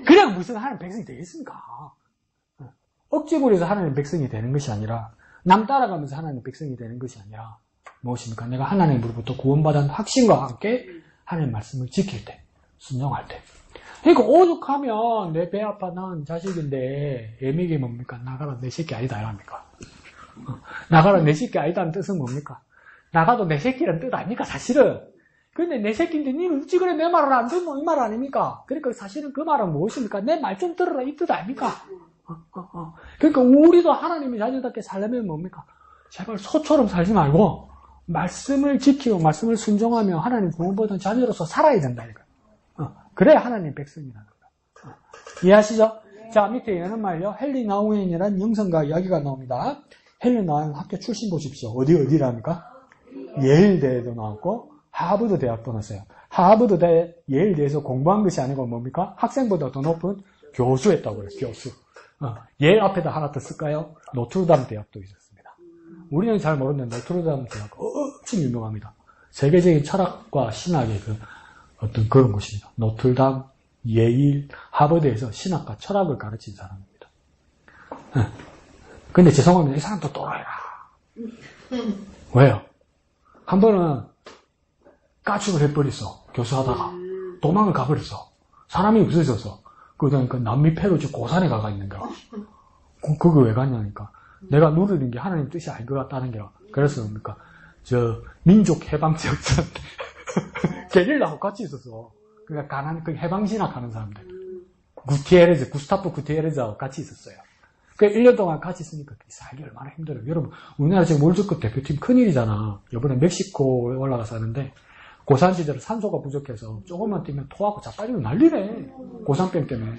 그냥 무슨 하나님 백성이 되겠습니까? 억지 부려서 하나님 백성이 되는 것이 아니라 남 따라가면서 하나님 백성이 되는 것이 아니라 무엇입니까? 내가 하나님으로부터 구원받은 확신과 함께 하나님 말씀을 지킬 때, 순종할 때. 그러니까 오죽하면 내 배 아파 낳은 자식인데 애미게 뭡니까? 나가라 내 새끼 아니다 이랍니까? 나가라 내 새끼 아니다는 뜻은 뭡니까? 나가도 내 새끼라는 뜻 아닙니까? 사실은 근데 내 새끼인데 니는 어찌 그래 내 말을 안 듣노 이 말 아닙니까? 그러니까 사실은 그 말은 무엇입니까? 내 말 좀 들어라 이 뜻 아닙니까? 그러니까 우리도 하나님이 자녀답게 살려면 뭡니까? 제발 소처럼 살지 말고 말씀을 지키고 말씀을 순종하며 하나님 구원받은 자녀로서 살아야 된다 이거. 그래야 하나님 백성이라는 거야. 이해하시죠? 자, 밑에 여는 말요. 헨리 나우엔이라는 영성가 이야기가 나옵니다. 헨리 나우엔 학교 출신 보십시오. 어디랍니까? 예일대에도 나왔고 하버드 대학도 나왔어요. 하버드 대 예일대에서 공부한 것이 아니고 뭡니까? 학생보다 더 높은 교수였다고 그래요. 교수. 예일 앞에다 하나 더 쓸까요? 노트르담 대학도 있었습니다. 우리는 잘 모르는데 노트르담 대학 엄청 유명합니다. 세계적인 철학과 신학의 어떤 그런 곳입니다. 노트르담, 예일, 하버드에서 신학과 철학을 가르친 사람입니다. 근데 죄송합니다. 이 사람도 또라이라. 왜요? 한 번은 가출을 해버렸어. 교수하다가. 도망을 가버렸어. 사람이 없어져서. 그러니까 남미 페루 고산에 가가 있는 거야. 그거 왜 갔냐니까. 내가 누르는 게 하나님 뜻이 아닌 것 같다는 게. 그래서 뭡니까? 민족 해방지역전 게릴라하고 같이 있었어. 그러니까 그 해방신학 하는 사람들. 구스타프 구티에레즈하고 같이 있었어요. 그 1년 동안 같이 있으니까 살기 얼마나 힘들어요. 여러분, 우리나라 지금 월드컵 대표팀 큰일이잖아. 이번에 멕시코에 올라가서 하는데, 고산지대로 산소가 부족해서 조금만 뛰면 토하고 자빠지고 난리래. 고산병 때문에.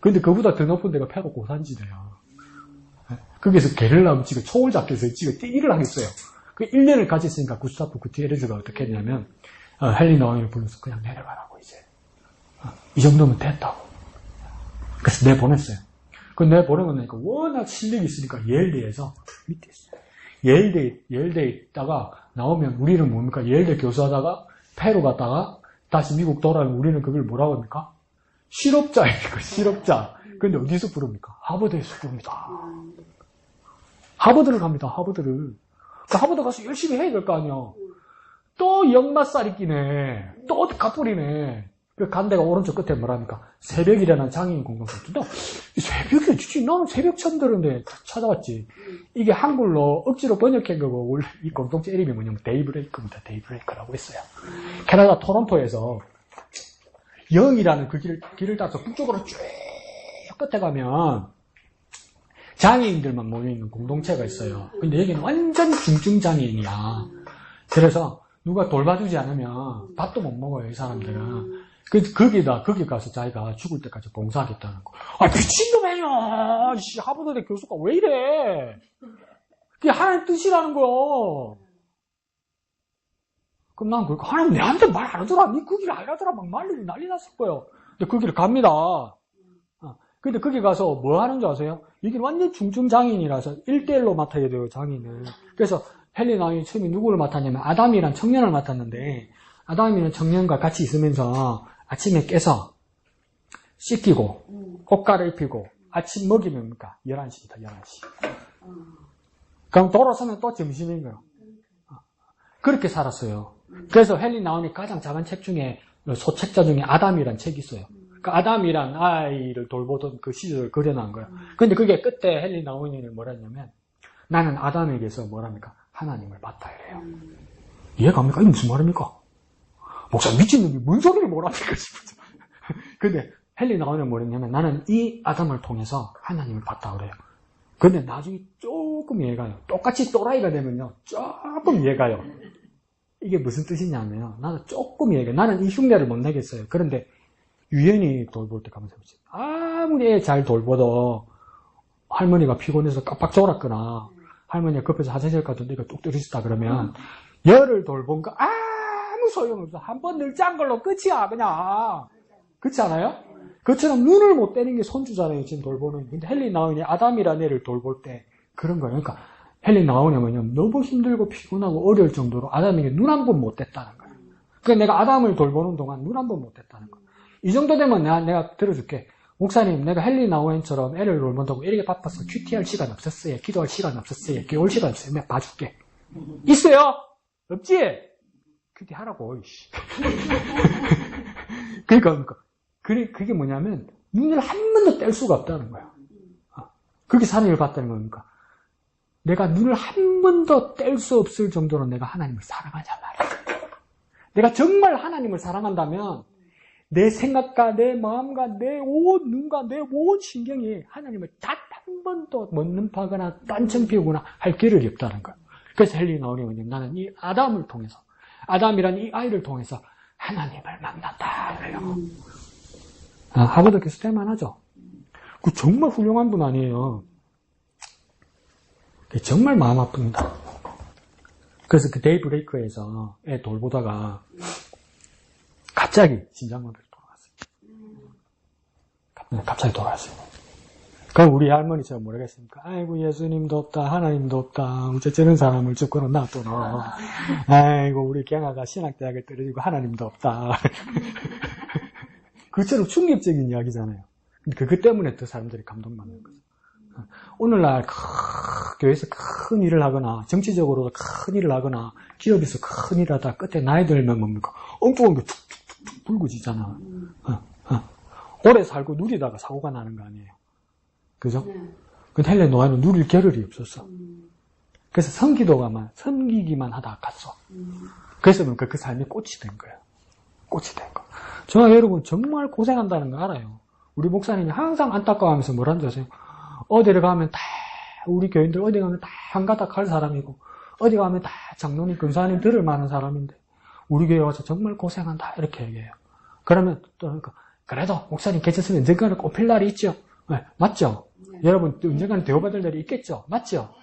근데 그보다 더 높은 데가 페루 고산지대야. 거기서 게릴라 음식을 초월 잡혀서 뛰기를 하겠어요. 그 1년을 같이 있으니까 구스타프 구티에레즈가 어떻게 했냐면, 헨리 나우엔을 불러서 그냥 내려가라고 이제. 이 정도면 됐다고. 그래서 내보냈어요. 그 내보내고 나니까 워낙 실력이 있으니까 예일대에서 밑에 있어요. 예일대에 있다가 나오면 우리는 뭡니까? 예일대 교수하다가 페루 갔다가 다시 미국 돌아오면 우리는 그걸 뭐라고 합니까? 실업자입니까? 실업자. 근데 어디서 부릅니까? 하버드에서 부릅니다. 하버드를 갑니다. 하버드를. 그 하버드 가서 열심히 해야 될 거 아니야. 또 역마살이 끼네. 또 가뿌리네. 그 간 데가 오른쪽 끝에 뭐랍니까? 새벽이라는 장애인 공동체. 나 새벽이 어찌지? 나는 새벽 처음 들었는데 찾아왔지. 이게 한글로 억지로 번역한 거고, 원래 이 공동체 이름이 뭐냐면 데이브레이크입니다. 데이브레이크라고 했어요. 캐나다 토론토에서 영이라는 그 길을 따서 북쪽으로 쭉 끝에 가면 장애인들만 모여있는 공동체가 있어요. 근데 여기는 완전 중증장애인이야. 그래서 누가 돌봐주지 않으면 밥도 못 먹어요, 이 사람들은. 거기 가서 자기가 죽을 때까지 봉사하겠다는 거. 미친놈이야! 하버드대 교수가 왜 이래? 그게 하나님 뜻이라는 거. 그럼 난 그러니까, 하나님 내한테 말 안 하더라. 니 그 길 안 하더라. 막 난리 났을 거예요. 근데 그 길을 갑니다. 근데 거기 가서 뭐 하는 줄 아세요? 이게 완전 중증장애인이라서 1대1로 맡아야 돼요, 장애인을. 그래서 헨리 나우엔이 처음에 누구를 맡았냐면 아담이란 청년을 맡았는데, 아담이란 청년과 같이 있으면서 아침에 깨서 씻기고 옷 갈아입히고 아침 먹이면 뭡니까? 11시부터 11시. 그럼 돌아서면 또 점심인 거예요. 그렇게 살았어요. 그래서 헨리 나우엔이 가장 작은 책 중에 소책자 중에 아담이란 책이 있어요. 그 아담이란 아이를 돌보던 그 시절을 그려놓은 거예요. 근데 그게 끝에 헨리 나우엔이 뭐라 했냐면 나는 아담에게서 뭐랍니까? 하나님을 받다 이래요. 이해가 갑니까? 이게 무슨 말입니까? 목사 미친놈이 뭔 소리를 뭐랍니까 싶어서. 근데 헨리 나우엔은 뭐랬냐면 나는 이 아담을 통해서 하나님을 봤다 그래요. 근데 나중에 조금 이해가요. 똑같이 또라이가 되면요. 조금 이해가요. 이게 무슨 뜻이냐면요. 나는 조금 이해가요. 나는 이 흉내를 못 내겠어요. 그런데 유연히 돌볼 때 가면서 아무리 애 잘 돌보도 할머니가 피곤해서 깜빡 졸았거나 할머니가 급해서 화장실 갔는데 이거 뚝 떨어졌다 그러면 열을 돌본 거 아무 소용없어. 한 번 늘짠 걸로 끝이야 그냥. 그렇지 않아요? 그처럼 눈을 못 떼는 게 손주잖아요. 지금 돌보는. 근데 헨리 나우엔이 아담이라는 애를 돌볼 때 그런 거예요. 그러니까 헨리 나우엔이 뭐냐면 너무 힘들고 피곤하고 어려울 정도로 아담에게 눈 한 번 못 뗐다는 거예요. 그러니까 내가 아담을 돌보는 동안 눈 한 번 못 뗐다는 거예요. 이 정도 되면 내가 들어줄게. 목사님, 내가 헨리 나우엔처럼 애를 돌본다고 이렇게 바빠서 큐티할 시간 없었어요. 기도할 시간 없었어요. 기도할 시간 없어요. 내가 봐줄게. 있어요? 없지? 큐티 하라고. 그러니까 그게 뭐냐면 눈을 한 번도 뗄 수가 없다는 거야. 그게 하나님을 봤다는 겁니까? 내가 눈을 한 번도 뗄 수 없을 정도로 내가 하나님을 사랑하냐 말이야. 내가 정말 하나님을 사랑한다면 내 생각과 내 마음과 내 온 눈과 내 온 신경이 하나님을 단 한 번도 못눈파거나 딴청 피우거나 할 겨를이 없다는 거예요. 그래서 헨리 나우링은 나는 이 아담을 통해서, 아담이란 이 아이를 통해서 하나님을 만났다 그래요. 하버드 교수 때만하죠. 그 정말 훌륭한 분 아니에요. 정말 마음 아픕니다. 그래서 그 데이브레이크에서 애 돌보다가 갑자기 심장마비로 돌아갔어요. 갑자기 돌아갔어요. 그럼 우리 할머니처럼 뭐라겠습니까? 아이고 예수님도 없다, 하나님도 없다, 어째 저런 사람을 죽고는 놔두노. 아이고 우리 경아가 신학대학을 떨어지고 하나님도 없다. 그처럼 충격적인 이야기잖아요. 그것 때문에 더 사람들이 감동받는 거죠. 오늘날 교회에서 큰 일을 하거나 정치적으로도 큰 일을 하거나 기업에서 큰 일을 하다 끝에 나이 들면 뭡니까? 엉뚱한 게 툭툭툭 붉어지잖아. 오래 살고 누리다가 사고가 나는 거 아니에요. 그죠? 근데 헬렌 노아는 누릴 겨를이 없었어. 그래서 섬기기만 하다가 갔어. 그래서 뭡니까? 그 삶이 꽃이 된 거예요. 꽃이 된 거. 저와 여러분 정말 고생한다는 거 알아요. 우리 목사님이 항상 안타까워하면서 뭐라는 줄 아세요? 어디를 가면 다 우리 교인들 어디 가면 다 한가닥 할 사람이고 어디 가면 다 장로님 근사님 들을 만한 사람인데 우리 교회 와서 정말 고생한다 이렇게 얘기해요. 그러면 또 그래도 목사님 계셨으면 언젠가는 꼽힐 날이 있죠. 네, 맞죠? 네. 여러분 언젠가는 대우받을 날이 있겠죠. 맞죠?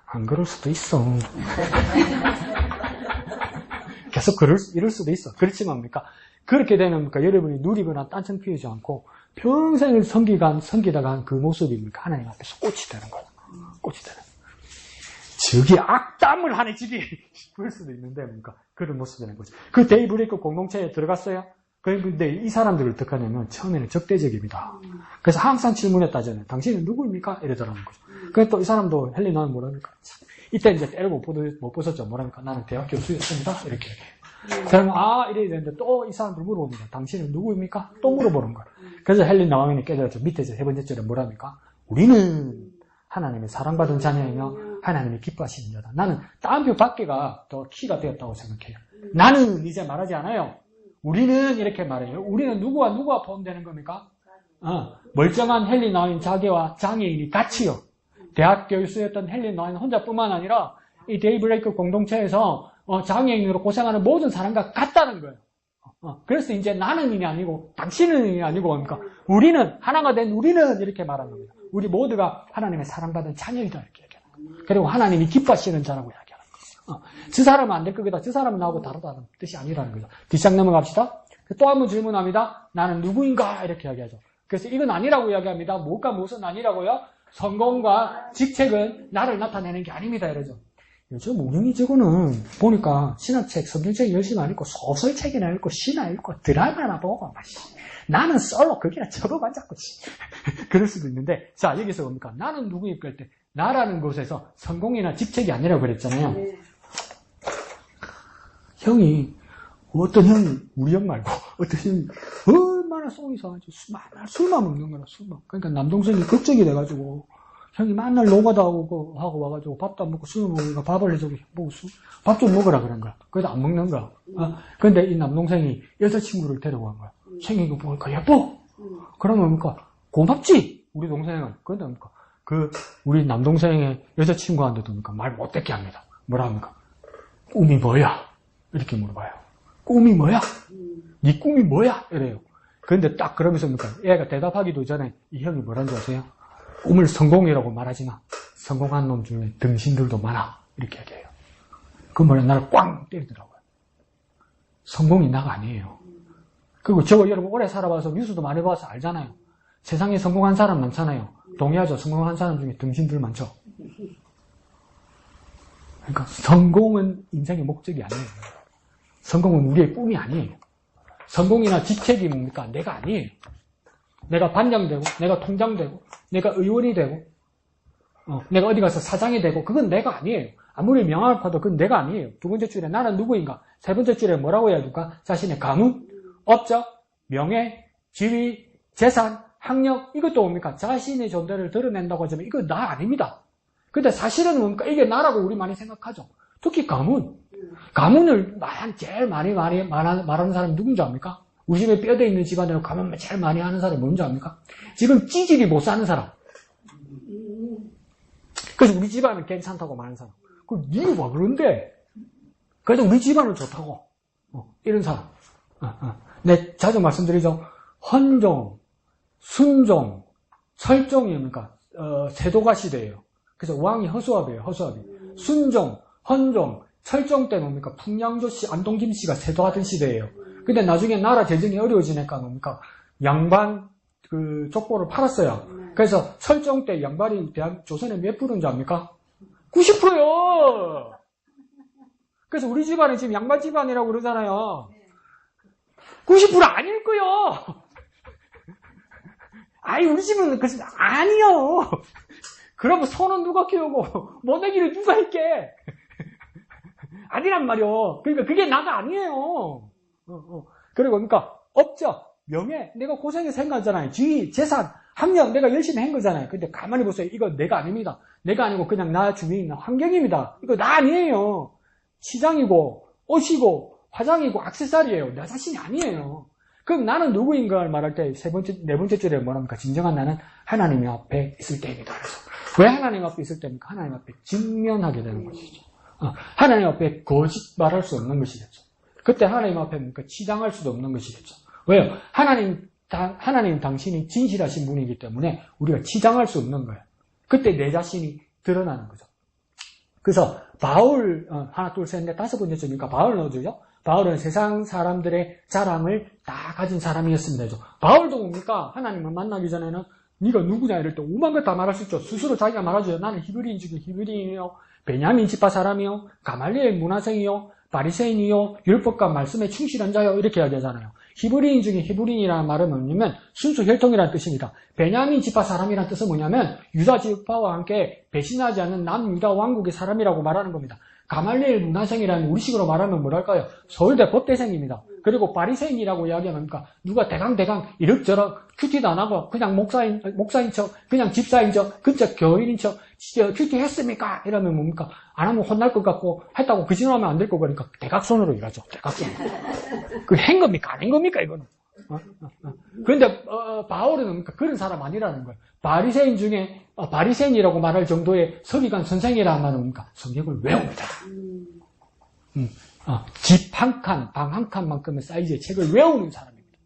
안 그럴 수도 있어. 계속 이럴 수도 있어. 그렇지만 뭡니까? 그렇게 되면 뭡니까? 여러분이 누리거나 딴청 피우지 않고 평생을 섬기다가 한 그 모습입니까? 하나님 앞에서 꽃이 되는 거예요. 꽃이 되는 거예요. 저기 악담을 하네, 저기. 그럴 수도 있는데, 뭡니까? 그런 모습이 되는 거죠. 그 데이브레이크 공동체에 들어갔어요? 근데 이 사람들을 어떻게 하냐면, 처음에는 적대적입니다. 그래서 항상 질문했다잖아요. 당신은 누구입니까? 이러더라는 거죠. 그래서 또 이 사람도 헨리 나는 뭐랍니까? 이때 이제 때를 못 벗었죠. 뭐랍니까? 나는 대학 교수였습니다. 이렇게 얘기해요. 그러면 이래야 되는데 또 이 사람들 물어봅니다. 당신은 누구입니까? 또 물어보는 거예요. 그래서 헬린 나왕이 깨달았죠. 밑에 세 번째 절에 뭐랍니까? 우리는 하나님의 사랑받은 자녀이며 하나님이 기뻐하시는 자다. 나는 따옴표 밖에가 더 키가 되었다고 생각해요. 나는 이제 말하지 않아요. 우리는 이렇게 말해요. 우리는 누구와 포함되는 겁니까? 멀쩡한 헨리 나왕 자기와 장애인이 같이요. 대학 교수였던 헨리 나왕 혼자뿐만 아니라 이 데이브레이크 공동체에서 장애인으로 고생하는 모든 사람과 같다는 거예요. 그래서 이제 나는이 아니고 당신은이 아니고 뭡니까? 우리는 하나가 된 우리는 이렇게 말하는 겁니다. 우리 모두가 하나님의 사랑받은 자녀이다 이렇게 얘기하는 거예요. 그리고 하나님이 기뻐하시는 자라고 이야기하는 거예요. 저 사람은 안 될 거다. 저 사람은 나하고 다르다는 뜻이 아니라는 거죠. 뒷장 넘어갑시다. 또 한 번 질문합니다. 나는 누구인가 이렇게 이야기하죠. 그래서 이건 아니라고 이야기합니다. 뭐가 무슨 아니라고요? 성공과 직책은 나를 나타내는 게 아닙니다. 이러죠. 요즘 우영이 저거는 보니까 신학책, 성경책 열심히 안 읽고 소설책이나 읽고 시나 읽고 드라마나 보고 나는 솔로 거기나 저거만 잡고 그럴 수도 있는데 자 여기서 뭡니까? 나는 누구입니까? 할 때 나라는 곳에서 성공이나 직책이 아니라고 그랬잖아요. 형이 어떤 형이 우리 형 말고 어떤 형이 얼마나 속이 상하지 술만 먹는 거라 술만. 그러니까 남동생이 걱정이 돼가지고 형이 맨날 노가다 하고 와가지고 밥도 안 먹고 술 먹으니까 밥을 해주고 밥 좀 먹으라 그런 거야. 그래도 안 먹는 거야. 근데 이 남동생이 여자친구를 데리고 간 거야. 생긴 거 보니까 예뻐. 그러면 뭡니까? 고맙지. 우리 동생은. 그런데 뭡니까? 우리 남동생의 여자친구한테도 뭡니까? 말 못듣게 합니다. 뭐라 합니까? 꿈이 뭐야? 이렇게 물어봐요. 꿈이 뭐야? 네 꿈이 뭐야? 이래요. 그런데 딱 그러면서 뭡니까? 애가 대답하기도 전에 이 형이 뭐라는 줄 아세요? 꿈을 성공이라고 말하지 마. 성공한 놈 중에 등신들도 많아. 이렇게 얘기해요. 그 말에 나를 꽝 때리더라고요. 성공이 나가 아니에요. 그리고 저거 여러분 오래 살아봐서 뉴스도 많이 봐서 알잖아요. 세상에 성공한 사람 많잖아요. 동의하죠? 성공한 사람 중에 등신들 많죠. 그러니까 성공은 인생의 목적이 아니에요. 성공은 우리의 꿈이 아니에요. 성공이나 직책이 뭡니까? 내가 아니에요. 내가 반장되고, 내가 통장되고, 내가 의원이 되고, 내가 어디 가서 사장이 되고, 그건 내가 아니에요. 아무리 명함을 파도 그건 내가 아니에요. 두 번째 줄에 나는 누구인가? 세 번째 줄에 뭐라고 해야 될까? 자신의 가문, 업적, 명예, 지위, 재산, 학력, 이것도 뭡니까? 자신의 존재를 드러낸다고 하지만 이거 나 아닙니다. 근데 사실은 뭡니까? 이게 나라고 우리 많이 생각하죠. 특히 가문. 가문을 제일 많이 말하는 사람이 누군지 압니까? 우리 집에 뼈대 있는 집안으로 가문 제일 많이 하는 사람이 뭔지 압니까? 지금 찌질이 못 사는 사람. 그래서 우리 집안은 괜찮다고 말하는 사람. 니가 와 그런데? 그래서 우리 집안은 좋다고. 이런 사람. 네, 자주 말씀드리죠. 헌종, 순종, 설종이 뭡니까? 세도가 시대예요. 그래서 왕이 허수아비예요. 허수아비. 순종, 헌종, 철종 때 뭡니까? 풍량조씨, 안동김씨가 세도하던 시대예요. 근데 나중에 나라 재정이 어려워지니까 뭡니까? 양반 족보를 팔았어요. 그래서 설종 때 양반이 조선에 몇 프로인지 압니까? 90%요! 그래서 우리 집안은 지금 양반 집안이라고 그러잖아요. 90% 아닐 거요! 아니, 우리 집은 그래서 아니요! 그러면 손은 누가 키우고, 모내기를 누가 할게? 아니란 말이요. 그러니까 그게 나가 아니에요. 그리고 그러니까 없죠. 명예, 내가 고생해서 한 거잖아요. 지위, 재산, 학력, 내가 열심히 한 거잖아요. 근데 가만히 보세요. 이거 내가 아닙니다. 내가 아니고 그냥 나 주위에 있는 환경입니다. 이거 나 아니에요. 시장이고, 옷이고, 화장이고, 액세서리예요. 나 자신이 아니에요. 그럼 나는 누구인가를 말할 때 네 번째 줄에 뭐랍니까? 진정한 나는 하나님 앞에 있을 때입니다. 그래서 왜 하나님 앞에 있을 때입니까? 하나님 앞에 직면하게 되는 것이죠. 하나님 앞에 거짓 말할 수 없는 것이겠죠. 그때 하나님 앞에 뭡니까? 치장할 수도 없는 것이겠죠. 왜요? 하나님 당신이 진실하신 분이기 때문에 우리가 치장할 수 없는 거예요. 그때 내 자신이 드러나는 거죠. 그래서 바울, 하나, 둘, 셋, 넷, 다섯 번째 점이니까 바울은 어디죠? 바울은 세상 사람들의 자랑을 다 가진 사람이었습니다. 바울도 뭡니까? 하나님을 만나기 전에는 네가 누구냐 이럴 때 오만 것 다 말할 수 있죠. 스스로 자기가 말하죠. 나는 히브리인 중에 히브리인이요, 베냐민 지파 사람이요, 가말리엘 문화생이요, 바리새인이요, 율법과 말씀에 충실한 자요, 이렇게 이야기하잖아요. 히브리인 중에 히브리인이라는 말은 뭐냐면 순수 혈통이라는 뜻입니다. 베냐민 지파 사람이라는 뜻은 뭐냐면 유다 지파와 함께 배신하지 않는 남유다 왕국의 사람이라고 말하는 겁니다. 가말리엘 문화생이라는 우리식으로 말하면 뭐랄까요? 서울대 법대생입니다. 그리고 바리새인이라고 이야기하면 누가 대강 이럭저럭 큐티도 안 하고 그냥 목사인 척, 그냥 집사인 척, 근처 교인인 척 큐티 했습니까? 이러면 뭡니까? 안 하면 혼날 것 같고 했다고 거짓말하면 안 될 거 그러니까 대각선으로 일하죠. 대각선으로. 그 한 겁니까? 아닌 겁니까? 이거는. 그런데 바울은 뭡니까? 그런 사람 아니라는 거예요. 바리새인 중에 바리새인이라고 말할 정도의 서기관 선생이라는 말은 뭡니까? 성경을 외웁니다. 집 한 칸, 방 한 칸만큼의 사이즈의 책을 외우는 사람입니다.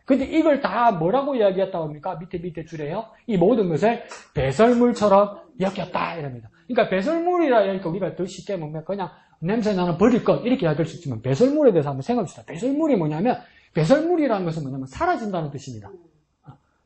근데 이걸 다 뭐라고 이야기했다고 합니까? 밑에 줄에요. 이 모든 것을 배설물처럼 여겼다 이럽니다. 그러니까 배설물이라 하니까 우리가 더 쉽게 보면 그냥 냄새나는 버릴 것 이렇게 이야기할 수 있지만 배설물에 대해서 한번 생각합시다. 배설물이 뭐냐면 배설물이라는 것은 뭐냐면 사라진다는 뜻입니다.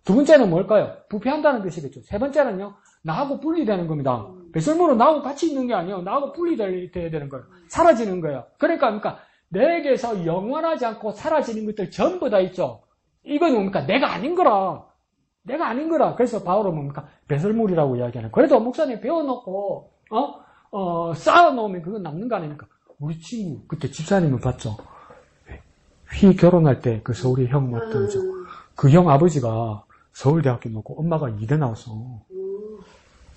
두 번째는 뭘까요? 부패한다는 뜻이겠죠. 세 번째는요, 나하고 분리되는 겁니다. 배설물은 나하고 같이 있는 게 아니에요. 나하고 분리돼야 되는 거예요. 사라지는 거예요. 그러니까 내게서 영원하지 않고 사라지는 것들 전부 다 있죠. 이건 뭡니까? 내가 아닌 거라. 그래서 바울은 뭡니까? 배설물이라고 이야기하는. 그래도 목사님 배워놓고 쌓아놓으면 그건 남는 거 아닙니까? 우리 친구 그때 집사님을 봤죠. 휘 결혼할 때 그 서울의 형 맞더죠. 그 형 아버지가 서울대학교 나오고 엄마가 이대 나왔어.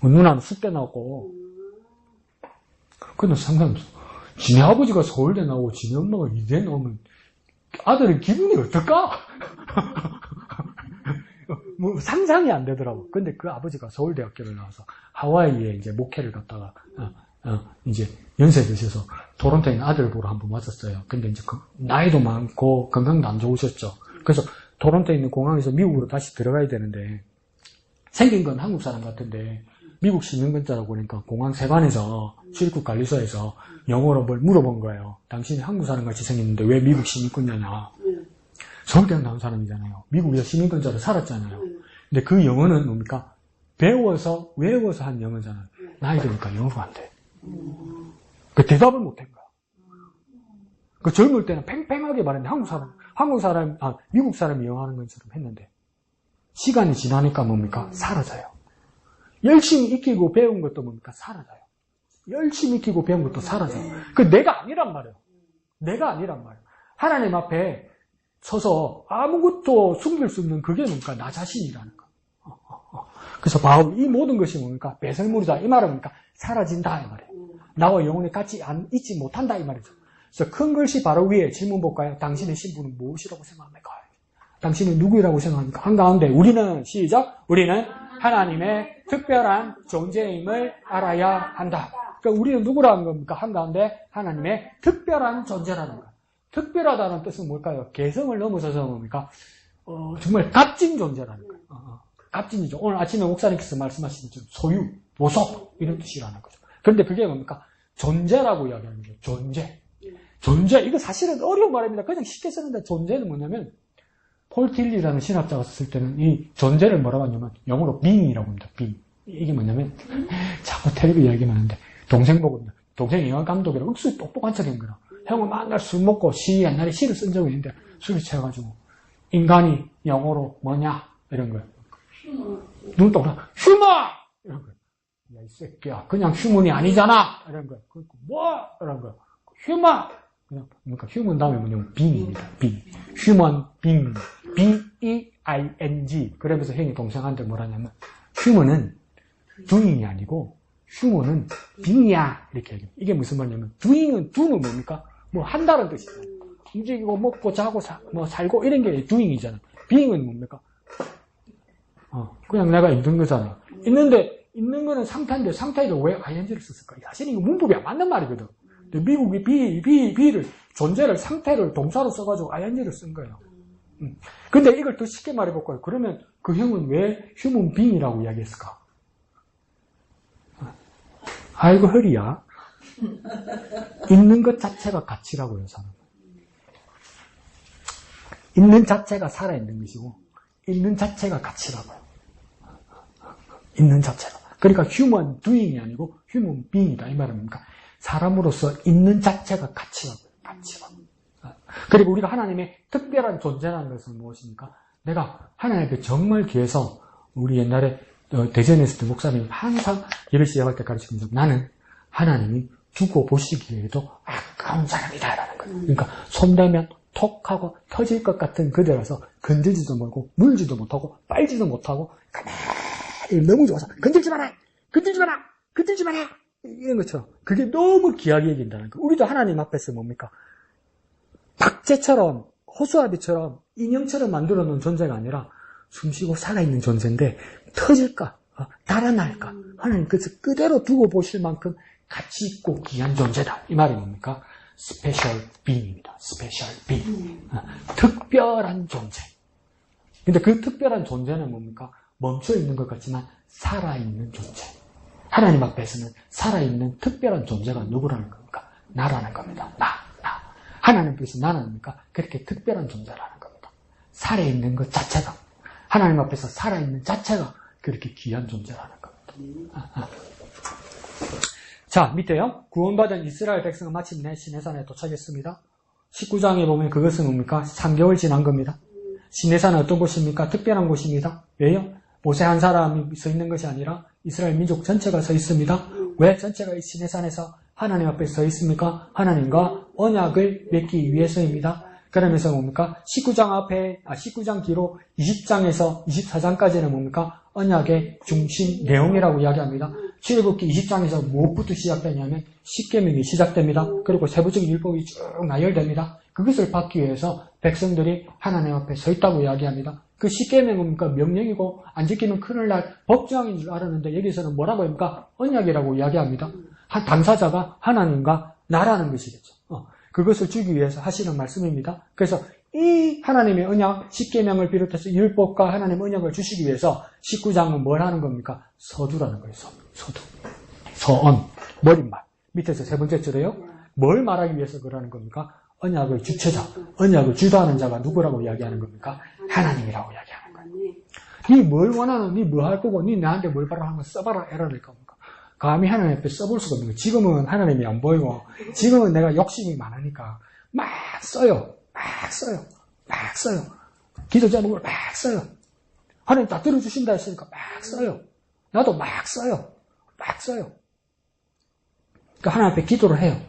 누나는 숙대 나오고. 근데 상관없어. 지네 아버지가 서울대 나오고 지네 엄마가 이대 나오면 아들의 기분이 어떨까? 뭐 상상이 안 되더라고. 근데 그 아버지가 서울대학교를 나와서 하와이에 이제 목회를 갔다가 이제 연세 드셔서 토론토에 있는 아들 보러 한번 왔었어요. 근데 이제 나이도 많고 건강도 안 좋으셨죠. 그래서 토론토에 있는 공항에서 미국으로 다시 들어가야 되는데 생긴 건 한국 사람 같은데 미국 시민권자라고 그러니까 공항 세관에서 출입국 관리소에서 영어로 뭘 물어본 거예요. 당신이 한국 사람 같이 생겼는데 왜 미국 시민권자냐. 서울대학 나온 사람이잖아요. 미국에서 시민권자로 살았잖아요. 근데 그 영어는 뭡니까? 배워서 외워서 한 영어잖아요. 나이 드니까 영어가 안 돼. 그 대답을 못한 거야. 그 젊을 때는 팽팽하게 말했는데 미국 사람이 영어 하는 것처럼 했는데 시간이 지나니까 뭡니까? 사라져요. 열심히 익히고 배운 것도 뭡니까? 사라져요. 열심히 익히고 배운 것도 사라져요. 그 내가 아니란 말이에요. 하나님 앞에 서서 아무것도 숨길 수 없는 그게 뭡니까? 나 자신이라는 거. 그래서 바울 이 모든 것이 뭡니까? 배설물이다. 이 말은 뭡니까? 사라진다 이 말이에요. 나와 영원히 같이 있지 못한다 이 말이죠. 그래서 큰 글씨 바로 위에 질문 볼까요? 당신의 신분은 무엇이라고 생각합니까? 당신은 누구라고 생각합니까? 한가운데 우리는 시작. 우리는 하나님의 특별한 존재임을 알아야 한다. 그러니까 우리는 누구라는 겁니까? 한가운데 하나님의 특별한 존재라는 거예요. 특별하다는 뜻은 뭘까요? 개성을 넘어서서 뭡니까? 정말 값진 존재라는 거예요. 값진이죠. 오늘 아침에 목사님께서 말씀하신 것처럼 소유, 보석 이런 뜻이라는 거죠. 그런데 그게 뭡니까? 존재라고 이야기하는 거예요. 존재. 이거 사실은 어려운 말입니다. 그냥 쉽게 쓰는데 존재는 뭐냐면 폴 틸리라는 신학자가 썼을 때는 이 존재를 뭐라고 하냐면 영어로 being이라고 합니다. being. 이게 뭐냐면 자꾸 텔레비 이야기만 하는데 동생 보고 동생이 영화 감독이라 억수 똑똑한 척인 거라. 형은 맨날 술 먹고 옛날에 시를 쓴 적이 있는데 술을 취해가지고 인간이 영어로 뭐냐 이런 거예요. 눈 똑똑 휴먼 이런 거예요. 야 이 새끼야 그냥 휴먼이 아니잖아 이런 거예요. 뭐 이런 거예요. 휴먼 그러니까 휴먼 다음에 뭐냐면 being입니다. being. 휴먼 being. B-E-I-N-G. 그러면서 형이 동생한테 뭐라냐면 휴먼은 doing이 아니고 휴먼은 being이야 이렇게 얘기해요. 이게 무슨 말이냐면 doing은 do는 뭡니까? 뭐 한다는 뜻이잖아요. 움직이고 먹고 자고 뭐 살고 이런 게 doing이잖아요. being은 뭡니까? 그냥 내가 있는 거잖아. 있는 거는 상태인데 상태에도 왜 ing를 썼을까? 사실 이거 문법이 안 맞는 말이거든. 근데 미국이 be를 존재를 상태를 동사로 써가지고 ing를 쓴 거예요. 근데 이걸 더 쉽게 말해볼까요? 그러면 그 형은 왜 human being이라고 이야기했을까? 아이고 허리야. 있는 것 자체가 가치라고요, 사람은. 있는 자체가 살아있는 것이고 있는 자체가 가치라고요. 있는 자체가. 그러니까 human doing이 아니고 human being이다. 이 말은 뭡니까? 사람으로서 있는 자체가 가치라고요. 가치라고. 그리고 우리가 하나님의 특별한 존재라는 것은 무엇입니까? 내가 하나님 앞에 정말 귀해서 우리 옛날에 대전에 있을 때 목사님이 항상 예배 시작할 때 가르치면서 나는 하나님이 두고 보시기에도 아까운 사람이다 라는 거예요. 그러니까 손대면 톡하고 터질 것 같은 그대라서 건들지도 말고 물지도 못하고 빨지도 못하고 가만히 너무 좋아서 건들지 마라 이런 것처럼 그게 너무 귀하게 여긴다는 거예요. 우리도 하나님 앞에서 뭡니까? 박제처럼 호수아비처럼 인형처럼 만들어 놓은 존재가 아니라 숨쉬고 살아있는 존재인데 터질까 달아날까 하나님 그래서 그대로 두고 보실 만큼 가치 있고 귀한 존재다. 이 말이 뭡니까? 스페셜 빙입니다. 스페셜 빙. 특별한 존재. 근데 그 특별한 존재는 뭡니까? 멈춰있는 것 같지만 살아있는 존재. 하나님 앞에서는 살아있는 특별한 존재가 누구라는 겁니까? 나라는 겁니다. 나. 하나님 앞에서 나는 뭡니까? 그렇게 특별한 존재라는 겁니다. 살아있는 것 자체가. 하나님 앞에서 살아있는 자체가 그렇게 귀한 존재라는 겁니다. 자, 밑에요. 구원받은 이스라엘 백성은 마침내 시내산에 도착했습니다. 19장에 보면 그것은 뭡니까? 3개월 지난 겁니다. 시내산은 어떤 곳입니까? 특별한 곳입니다. 왜요? 모세 한 사람이 서 있는 것이 아니라 이스라엘 민족 전체가 서 있습니다. 왜 전체가 이 시내산에서 하나님 앞에 서 있습니까? 하나님과 언약을 맺기 위해서입니다. 그러면서 뭡니까? 19장 뒤로 20장에서 24장까지는 뭡니까? 언약의 중심 내용이라고 이야기합니다. 출애굽기 20장에서 무엇부터 시작되냐면 십계명이 시작됩니다. 그리고 세부적인 율법이 쭉 나열됩니다. 그것을 받기 위해서 백성들이 하나님 앞에 서 있다고 이야기합니다. 그 십계명은 뭡니까? 명령이고 안 지키면 큰일 날 법정인 줄 알았는데 여기서는 뭐라고 합니까? 언약이라고 이야기합니다. 당사자가 하나님과 나라는 것이겠죠. 그것을 주기 위해서 하시는 말씀입니다. 그래서 이 하나님의 언약, 십계명을 비롯해서 율법과 하나님의 언약을 주시기 위해서 19장은 뭘 하는 겁니까? 서두라는 거예요. 서두. 서언. 머릿말. 밑에서 세 번째 줄에요. 뭘 말하기 위해서 그러는 겁니까? 언약의 주체자, 언약을 주도하는 자가 누구라고 이야기하는 겁니까? 하나님이라고 이야기하는 거예요. 니 뭘 원하는, 니 뭐 할 거고, 니 나한테 뭘 바라 하는 거 써봐라, 에라를 겁니까? 감히 하나님 앞에 써볼 수가 없는 거예요. 지금은 하나님이 안 보이고, 지금은 내가 욕심이 많으니까, 막 써요. 기도 제목을 막 써요. 하나님 다 들어주신다 했으니까 막 써요. 나도 막 써요. 그러니까 하나님 앞에 기도를 해요.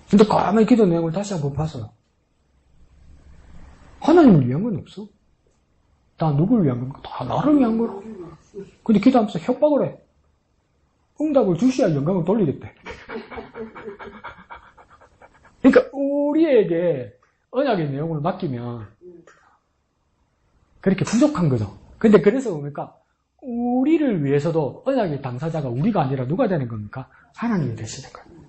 근데 가만히 기도 내용을 다시 한번 봐서요. 하나님을 위한 건 없어. 다 누구를 위한 겁니까? 다 나를 위한 거라. 근데 기도하면서 협박을 해. 응답을 주셔야 영광을 돌리겠대. 그러니까 우리에게 언약의 내용을 맡기면 그렇게 부족한 거죠. 근데 그래서 뭡니까? 우리를 위해서도 언약의 당사자가 우리가 아니라 누가 되는 겁니까? 하나님이 되시는 거예요.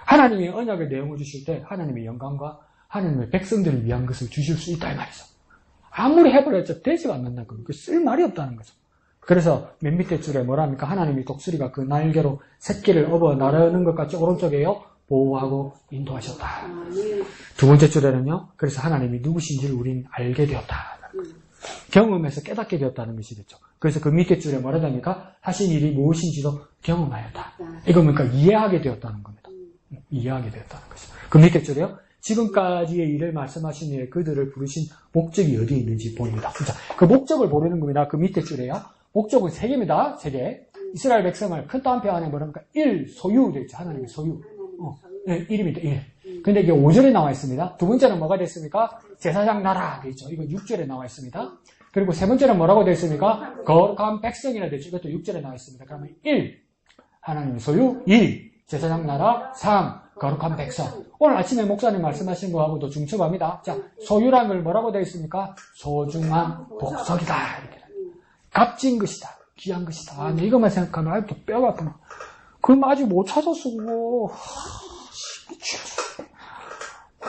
하나님이 언약의 내용을 주실 때 하나님의 영광과 하나님의 백성들을 위한 것을 주실 수 있다 이 말이죠. 아무리 해버렸자 되지가 않는다는 겁니다. 쓸 말이 없다는 거죠. 그래서 맨 밑에 줄에 뭐랍니까? 하나님이 독수리가 그 날개로 새끼를 업어 나르는 것 같이 오른쪽에요 보호하고 인도하셨다. 두 번째 줄에는요. 그래서 하나님이 누구신지를 우린 알게 되었다. 경험해서 깨닫게 되었다는 것이겠죠. 그래서 그 밑에 줄에 뭐라 합니까? 하신 일이 무엇인지도 경험하였다. 이거 뭡니까? 이해하게 되었다는 겁니다. 이해하게 되었다는 것이죠. 그 밑에 줄에요. 지금까지의 일을 말씀하신 이에 그들을 부르신 목적이 어디에 있는지 보입니다. 자, 그 목적을 모르는 겁니다. 그 밑에 줄에요. 목적은 3개입니다. 3개. 이스라엘 백성을 큰 따옴표 안에 뭐랍니까? 1, 소유 되어 있죠. 하나님의 소유. 네, 1입니다. 1. 근데 이게 5절에 나와 있습니다. 두 번째는 뭐가 됐습니까? 제사장 나라 되어 있죠. 이건 6절에 나와 있습니다. 그리고 세 번째는 뭐라고 되어 있습니까? 거룩한 백성이라 되어 있죠. 이것도 6절에 나와 있습니다. 그러면 1, 하나님의 소유. 2, 제사장 나라. 3, 거룩한 백성. 오늘 아침에 목사님 말씀하신 거하고도 중첩합니다. 자, 소유란 걸 뭐라고 되어 있습니까? 소중한 복석이다. 이렇게. 값진 것이다. 귀한 것이다. 아, 이것만 생각하면 아직도 뼈가 아프나. 그럼 아직 못 찾았어, 그거. 미치겠어.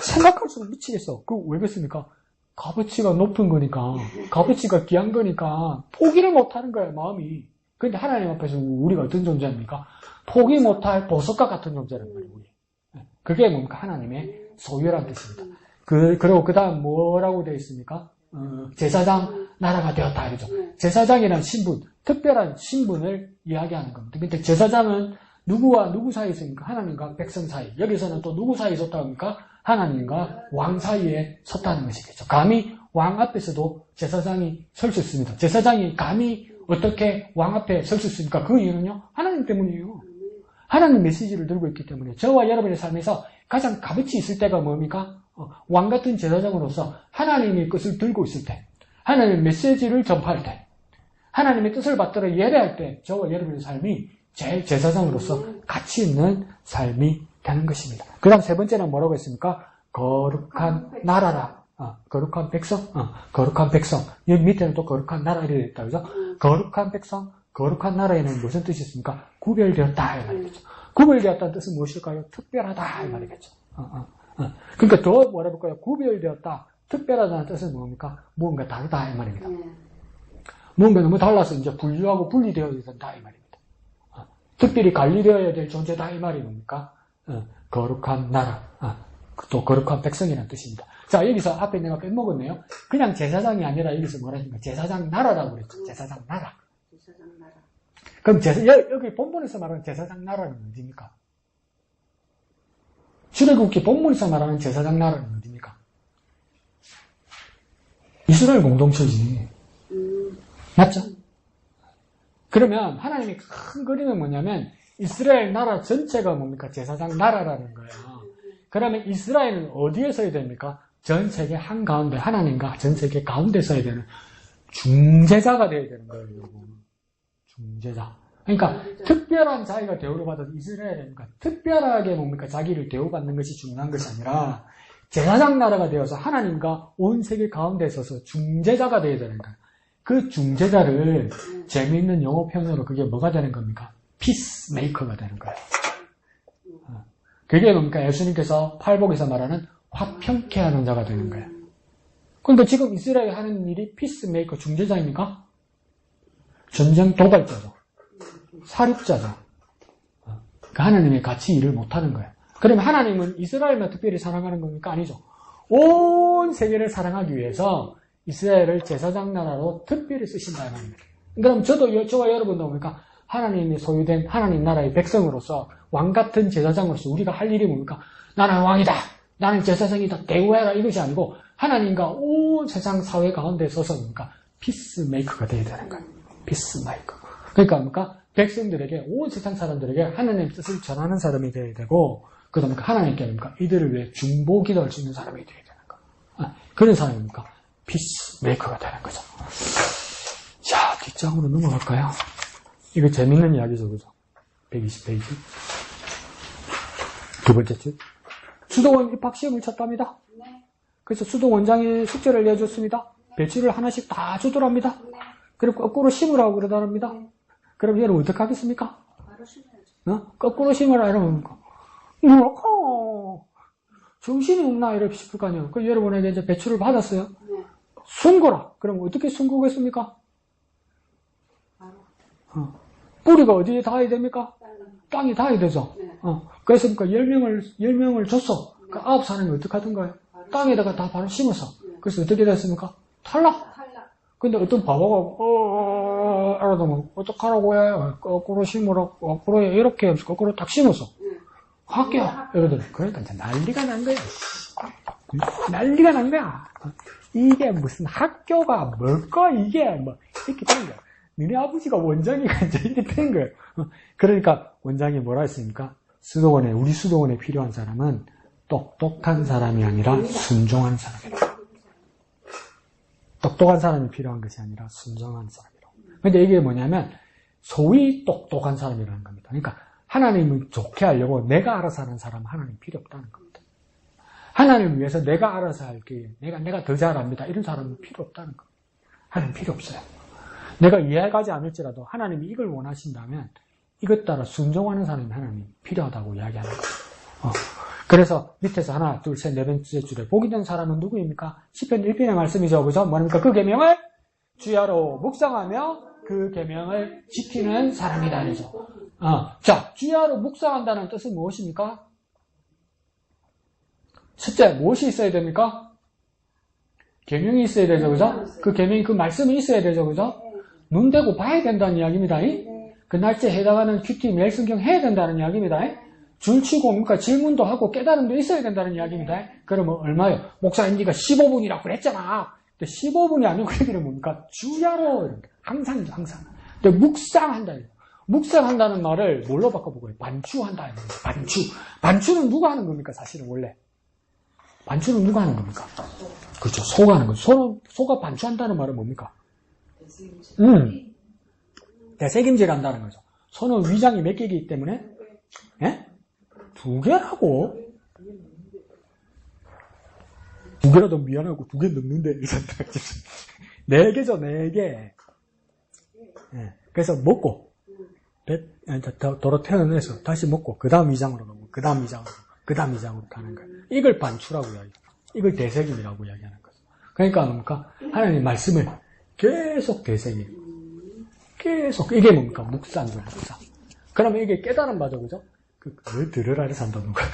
생각할수록 미치겠어. 그거 왜 그렇습니까? 값어치가 높은 거니까, 값어치가 귀한 거니까, 포기를 못 하는 거야, 마음이. 근데 하나님 앞에서 우리가 어떤 존재입니까? 포기 못할 보석과 같은 존재라는 거예요, 우리. 그게 뭡니까? 하나님의 소유라는 뜻입니다. 그리고 그 다음 뭐라고 되어 있습니까? 제사장 나라가 되었다, 이러죠. 제사장이라는 신분, 특별한 신분을 이야기하는 겁니다. 근데 제사장은 누구와 누구 사이에 있습니까? 하나님과 백성 사이. 여기서는 또 누구 사이에 섰다고 합니까? 하나님과 왕 사이에 섰다는 것이겠죠. 감히 왕 앞에서도 제사장이 설 수 있습니다. 제사장이 감히 어떻게 왕 앞에 설 수 있습니까? 그 이유는요? 하나님 때문이에요. 하나님 메시지를 들고 있기 때문에 저와 여러분의 삶에서 가장 값어치 있을 때가 뭡니까? 왕 같은 제사장으로서 하나님의 것을 들고 있을 때, 하나님의 메시지를 전파할 때, 하나님의 뜻을 받들어 예배할 때 저와 여러분의 삶이 제일 제사장으로서 가치 있는 삶이 되는 것입니다. 그 다음 세 번째는 뭐라고 했습니까? 거룩한 나라라. 거룩한 백성? 거룩한 백성. 여기 밑에는 또 거룩한 나라가 되어 있다. 그죠? 거룩한 백성, 거룩한 나라에는 무슨 뜻이 있습니까? 구별되었다. 이 말이겠죠. 구별되었다는 뜻은 무엇일까요? 특별하다. 이 말이겠죠. 그러니까 더 뭐라 볼까요? 구별되었다. 특별하다는 뜻은 뭡니까? 무언가 다르다. 이 말입니다. 무언가 너무 달라서 이제 분류하고 분리되어야 된다. 이 말입니다. 특별히 관리되어야 될 존재다. 이 말이 뭡니까? 거룩한 나라. 또 거룩한 백성이라는 뜻입니다. 자, 여기서 앞에 내가 빼먹었네요. 그냥 제사장이 아니라 여기서 뭐라 했습니까? 제사장 나라라고 그랬죠. 제사장 나라. 제사장 나라. 그럼 여기 본문에서 말하는 제사장 나라는 어디입니까? 출애굽기 본문에서 말하는 제사장 나라는 어디입니까? 이스라엘 공동체지. 맞죠? 그러면 하나님의 큰 그림은 뭐냐면 이스라엘 나라 전체가 뭡니까? 제사장 나라라는 거예요. 그러면 이스라엘은 어디에 서야 됩니까? 전 세계 한가운데, 하나님과 전 세계 가운데 서야 되는 중재자가 되어야 되는 거예요, 여러분. 중재자. 그러니까 특별한 자기가 대우를 받아서 이스라엘이니까 특별하게 뭡니까? 자기를 대우받는 것이 중요한 것이 아니라 제사장 나라가 되어서 하나님과 온 세계 가운데 서서 중재자가 되어야 되는 거예요. 그 중재자를 재미있는 영어 표현으로 그게 뭐가 되는 겁니까? 피스메이커가 되는 거예요. 그게 뭡니까? 예수님께서 팔복에서 말하는 화평케 하는 자가 되는 거예요. 그러니까 지금 이스라엘이 하는 일이 피스메이커 중재자입니까? 전쟁 도발자죠. 사륙자죠. 그 하나님의 같이 일을 못하는 거예요. 그러면 하나님은 이스라엘만 특별히 사랑하는 겁니까? 아니죠. 온 세계를 사랑하기 위해서 이스라엘을 제사장 나라로 특별히 쓰신다는 겁니다. 그럼 저와 여러분도 뭡니까? 하나님이 소유된 하나님 나라의 백성으로서 왕 같은 제사장으로서 우리가 할 일이 뭡니까? 나는 왕이다. 나는 제사장이다. 대우해라. 이것이 아니고 하나님과 온 세상 사회 가운데 서서 뭡니까? 피스메이커가 되어야 되는 거예요. 피스메이커. 그러니까 뭡니까? 백성들에게, 온 세상 사람들에게 하나님의 뜻을 전하는 사람이 되어야 되고, 그 다음에 하나님께 뭡니까? 이들을 위해 중보 기도할 수 있는 사람이 되어야 되는 거예요. 그런 사람입니까? 피스메이커가 되는 거죠. 자, 뒷장으로 넘어갈까요? 이거 재밌는 이야기죠, 그죠? 120페이지. 두 번째 줄. 수도원 입학시험을 쳤답니다. 그래서 수도원장이 숙제를 내줬습니다. 배치를 하나씩 다 주더랍니다. 그리고 거꾸로 심으라고 그러더랍니다. 그럼 여러분 어떻게 하겠습니까? 거꾸로 심으라 이러면 뭐랄까 정신이 없나 이렇게 싶을 거 아니에요. 그 여러분에게 이제 배출을 받았어요. 숨거라. 그럼 어떻게 숨고겠습니까? 뿌리가 어디에 닿아야 됩니까? 땅에 닿아야 되죠. 그래서 그러니까 10명을 줬어. 그 9사람이 어떻게 하던 거예요? 땅에다가 다 바로 심었어. 그래서 어떻게 됐습니까? 탈락. 근데 어떤 바보가 알아도 뭐 어떡하라고 해? 거꾸로 심으라. 거꾸로 해. 이렇게 해서 거꾸로 딱 심었어. 학교야. 이러더니 그러니까 이제 난리가 난 거야. 난리가 난 거야. 이게 무슨 학교가 뭘까 이게 뭐 이렇게 되는 거야. 너네 아버지가 원장이가 이제 이렇게 된 거예요. 그러니까 원장이 뭐라 했습니까? 우리 수도원에 필요한 사람은 똑똑한 사람이 아니라 순종한 사람이다. 똑똑한 사람이 필요한 것이 아니라 순종한 사람이라고. 근데 이게 뭐냐면 소위 똑똑한 사람이라는 겁니다. 그러니까 하나님을 좋게 하려고 내가 알아서 하는 사람은 하나님 필요 없다는 겁니다. 하나님을 위해서 내가 알아서 할게 내가 더 잘합니다. 이런 사람은 필요 없다는 겁니다. 하나님 필요 없어요. 내가 이해가지 않을지라도 하나님이 이걸 원하신다면 이것 따라 순종하는 사람이 하나님 필요하다고 이야기하는 거예요. 그래서 밑에서 하나, 둘, 셋, 네 번째 줄에 복이 된 사람은 누구입니까? 시편 1편의 말씀이죠. 그죠? 뭐입니까? 그 계명을 주야로 묵상하며 그 계명을 지키는 사람이다. 그죠? 자, 주야로 묵상한다는 뜻은 무엇입니까? 첫째, 무엇이 있어야 됩니까? 계명이 있어야 되죠. 그죠? 그 계명이 그 말씀이 있어야 되죠. 그죠? 눈 대고 봐야 된다는 이야기입니다. 그 날짜에 해당하는 큐티 매일 성경 해야 된다는 이야기입니다. 줄치고 뭡니까? 질문도 하고 깨달음도 있어야 된다는 이야기입니다. 그러면 얼마예요? 목사님 네가 15분이라고 그랬잖아. 근데 15분이 아니고 그 얘기는 뭡니까? 주야로 항상이죠. 항상. 근데 묵상한다. 묵상한다는 말을 뭘로 바꿔보고요? 반추한다. 반추는 누가 하는 겁니까? 사실은 원래. 반추는 누가 하는 겁니까? 그렇죠. 소가 하는 거죠. 소가 반추한다는 말은 뭡니까? 대책임질 한다는 거죠. 소는 위장이 몇 개이기 때문에 2개라고? 2개라도 미안하고 2개 넣는데 4개죠. 4개. 그래서 먹고 도로 태어나서 다시 먹고 그 다음 위장으로 가고 그 다음 위장으로 가는 거예요. 이걸 반추라고 이야기해요. 이걸 대책임이라고 이야기하는 거죠. 그러니까 뭡니까? 하나님의 말씀을 계속 되새기고 계속 이게 뭡니까? 묵상이에요. 묵상. 그러면 이게 깨달은 바죠. 그죠? 그걸 들으라 해서 한다는 거야.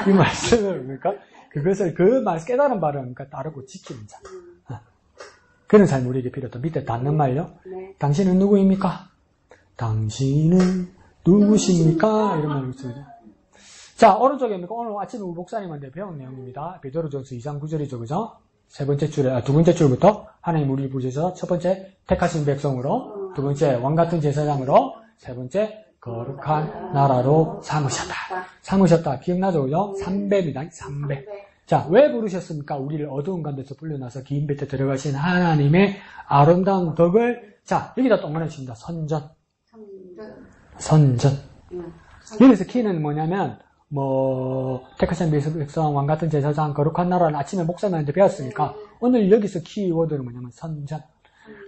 이 말씀을 뭡니까? 그것을 깨달은 바를 뭡니까? 따르고 지키는 자. 그런 삶이 우리에게 필요하다. 밑에 닿는 말요. 당신은 누구입니까? 당신은 누구십니까? 이런 말이 있어요. 자, 오른쪽에 뭡니까? 오늘 아침에 우리 목사님한테 배운 내용입니다. 베드로전서 2장 9절이죠. 그죠? 두 번째 줄부터 하나님 우리를 부르셔서 첫 번째 택하신 백성으로, 두 번째 왕같은 제사장으로, 세 번째 거룩한 나라로 삼으셨다. 기억나죠? 그죠? 3배입니다. 3배. 자, 왜 부르셨습니까? 우리를 어두운 가운데서 불려나서 긴 볕에 들어가신 하나님의 아름다운 덕을, 자, 여기다 동그라미 칩니다. 선전. 여기서 키는 뭐냐면, 택하신 백성, 왕같은 제사장, 거룩한 나라는 아침에 목사님한테 배웠으니까, 오늘 여기서 키워드는 뭐냐면 선전.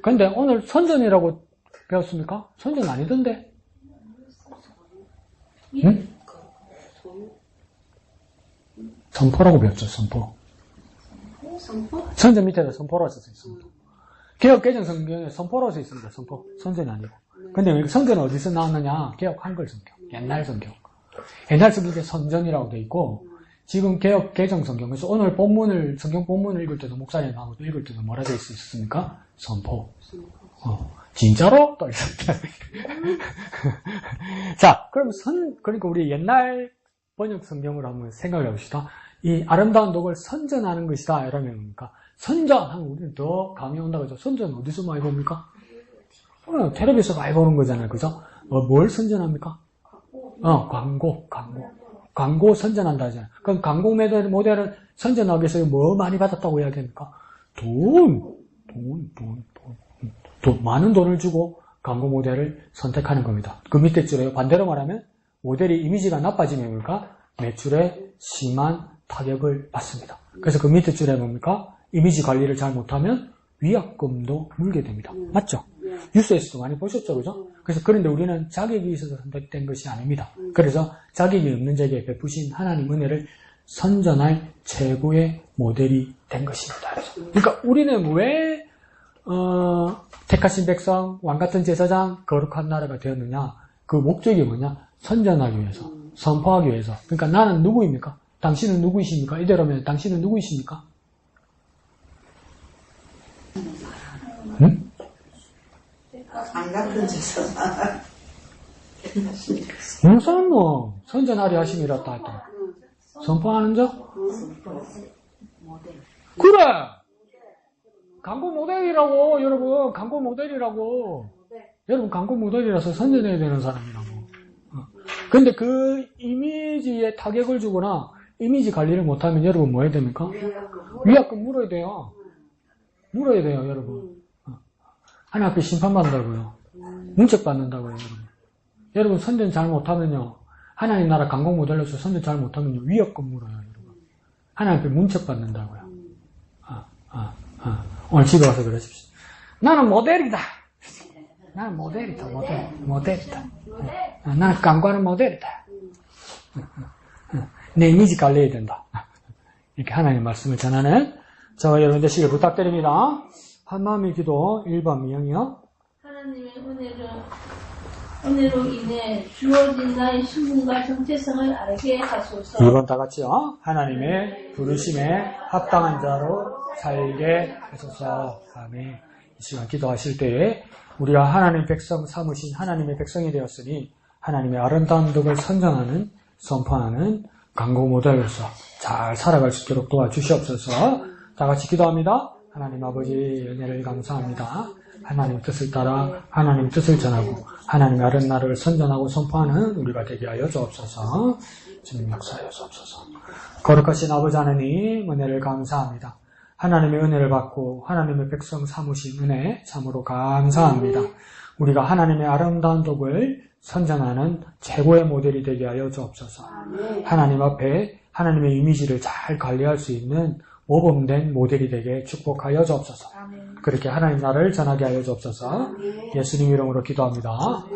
근데 오늘 선전이라고 배웠습니까? 선전 아니던데? 응? 선포라고 배웠죠, 선포. 선전 밑에다 선포라고 썼어요, 선포. 개혁 개정 성경에 선포라고 써 있습니다, 선포. 선전이 아니고. 근데 선전은 어디서 나왔느냐? 개혁 한글 성경. 옛날 성경. 옛날 성경에 선전이라고 돼 있고, 지금 개혁 개정 성경. 그래서 오늘 성경 본문을 읽을 때도, 목사님하고도 읽을 때도 뭐라 돼 있었습니까? 선포. 진짜로? 또 이랬다. 자, 그럼 그러니까 우리 옛날 번역 성경으로 한번 생각을 해봅시다. 이 아름다운 덕을 선전하는 것이다. 이러면 뭡니까? 선전하면 우리는 더 감이 온다. 그죠? 선전 어디서 많이 봅니까? 텔레비에서 많이 보는 거잖아요. 그죠? 뭘 선전합니까? 광고 선전한다 하잖아요. 그럼 광고 모델은 선전하기 위해서 뭐 많이 받았다고 이야기합니까? 돈. 많은 돈을 주고, 광고 모델을 선택하는 겁니다. 그 밑에 줄에 반대로 말하면 모델이 이미지가 나빠지면 뭡니까? 매출에 심한 타격을 받습니다. 그래서 그 밑에 줄에 뭡니까? 이미지 관리를 잘 못하면 위약금도 물게 됩니다. 맞죠? 뉴스에서도 많이 보셨죠, 그죠? 그래서 그런데 우리는 자격이 있어서 선택된 것이 아닙니다. 그래서 자격이 없는 자에게 베푸신 하나님 은혜를 선전할 최고의 모델이 된 것입니다. 그러니까 우리는 왜 택하신 백성, 왕같은 제사장, 거룩한 나라가 되었느냐? 그 목적이 뭐냐? 선전하기 위해서, 선포하기 위해서. 그러니까 나는 누구입니까? 당신은 누구이십니까? 이대로면 당신은 누구이십니까? 응? 안 같은 제사장. 무슨 뭐 선전하리 하심이라 했더라. 선포하는 자? 그래! 광고 모델이라고, 여러분. 광고 모델이라고. 여러분, 광고 모델이라서 선전해야 되는 사람이라고. 근데 그 이미지에 타격을 주거나 이미지 관리를 못하면 여러분 뭐 해야 됩니까? 위약금 물어야 돼요. 물어야 돼요, 여러분. 하나님 앞에 심판받는다고요. 문책 받는다고요, 여러분. 여러분, 선전 잘 못하면요. 하나님 나라 광고 모델로서 선전 잘 못하면요. 위약금 물어요, 여러분. 하나님 앞에 문책 받는다고요. 오늘 집에 와서 그러십시오. 나는 모델이다. 나는 모델이다, 모델이다. 나는 광고하는 모델이다. 내 이미지 관리해야 된다. 이렇게 하나님의 말씀을 전하는 저와 여러분 되시길 부탁드립니다. 한마음의 기도 1번 미영이요. 하나님의 은혜로 인해 주어진 나의 신분과 정체성을 알게 하소서. 2번 다 같이요. 하나님의 부르심에 합당한 자로 살게 하소서. 아멘. 이 시간 기도하실 때에 우리가 하나님 백성 삼으신 하나님의 백성이 되었으니 하나님의 아름다운 덕을 선전하는, 선포하는 광고 모델로서 잘 살아갈 수 있도록 도와주시옵소서. 다 같이 기도합니다. 하나님 아버지 은혜를 감사합니다. 하나님 뜻을 따라 하나님 뜻을 전하고 하나님의 아름다운 나라를 선전하고 선포하는 우리가 되게 하여 주옵소서. 주님 역사하여 주옵소서. 거룩하신 아버지 하나님 은혜를 감사합니다. 하나님의 은혜를 받고 하나님의 백성 삼으신 은혜 참으로 감사합니다. 우리가 하나님의 아름다운 덕을 선전하는 최고의 모델이 되게 하여 주옵소서. 하나님 앞에 하나님의 이미지를 잘 관리할 수 있는 모범된 모델이 되게 축복하여 주옵소서. 그렇게 하나님 나라를 전하게 하여 주옵소서. 예수님 이름으로 기도합니다.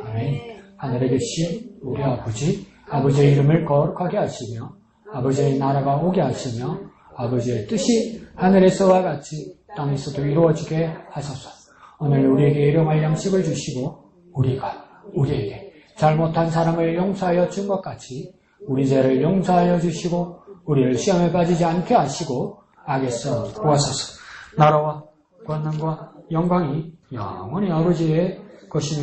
아멘. 하늘에 계신 우리 아버지, 아버지의 이름을 거룩하게 하시며 아버지의 나라가 오게 하시며 아버지의 뜻이 하늘에서와 같이 땅에서도 이루어지게 하소서. 오늘 우리에게 일용할 양식을 주시고 우리가 우리에게 잘못한 사람을 용서하여 준 것 같이 우리 죄를 용서하여 주시고 우리를 시험에 빠지지 않게 하시고 악에서 구하소서. 나라와 권능과 영광이 영원히 아버지의 것입니다.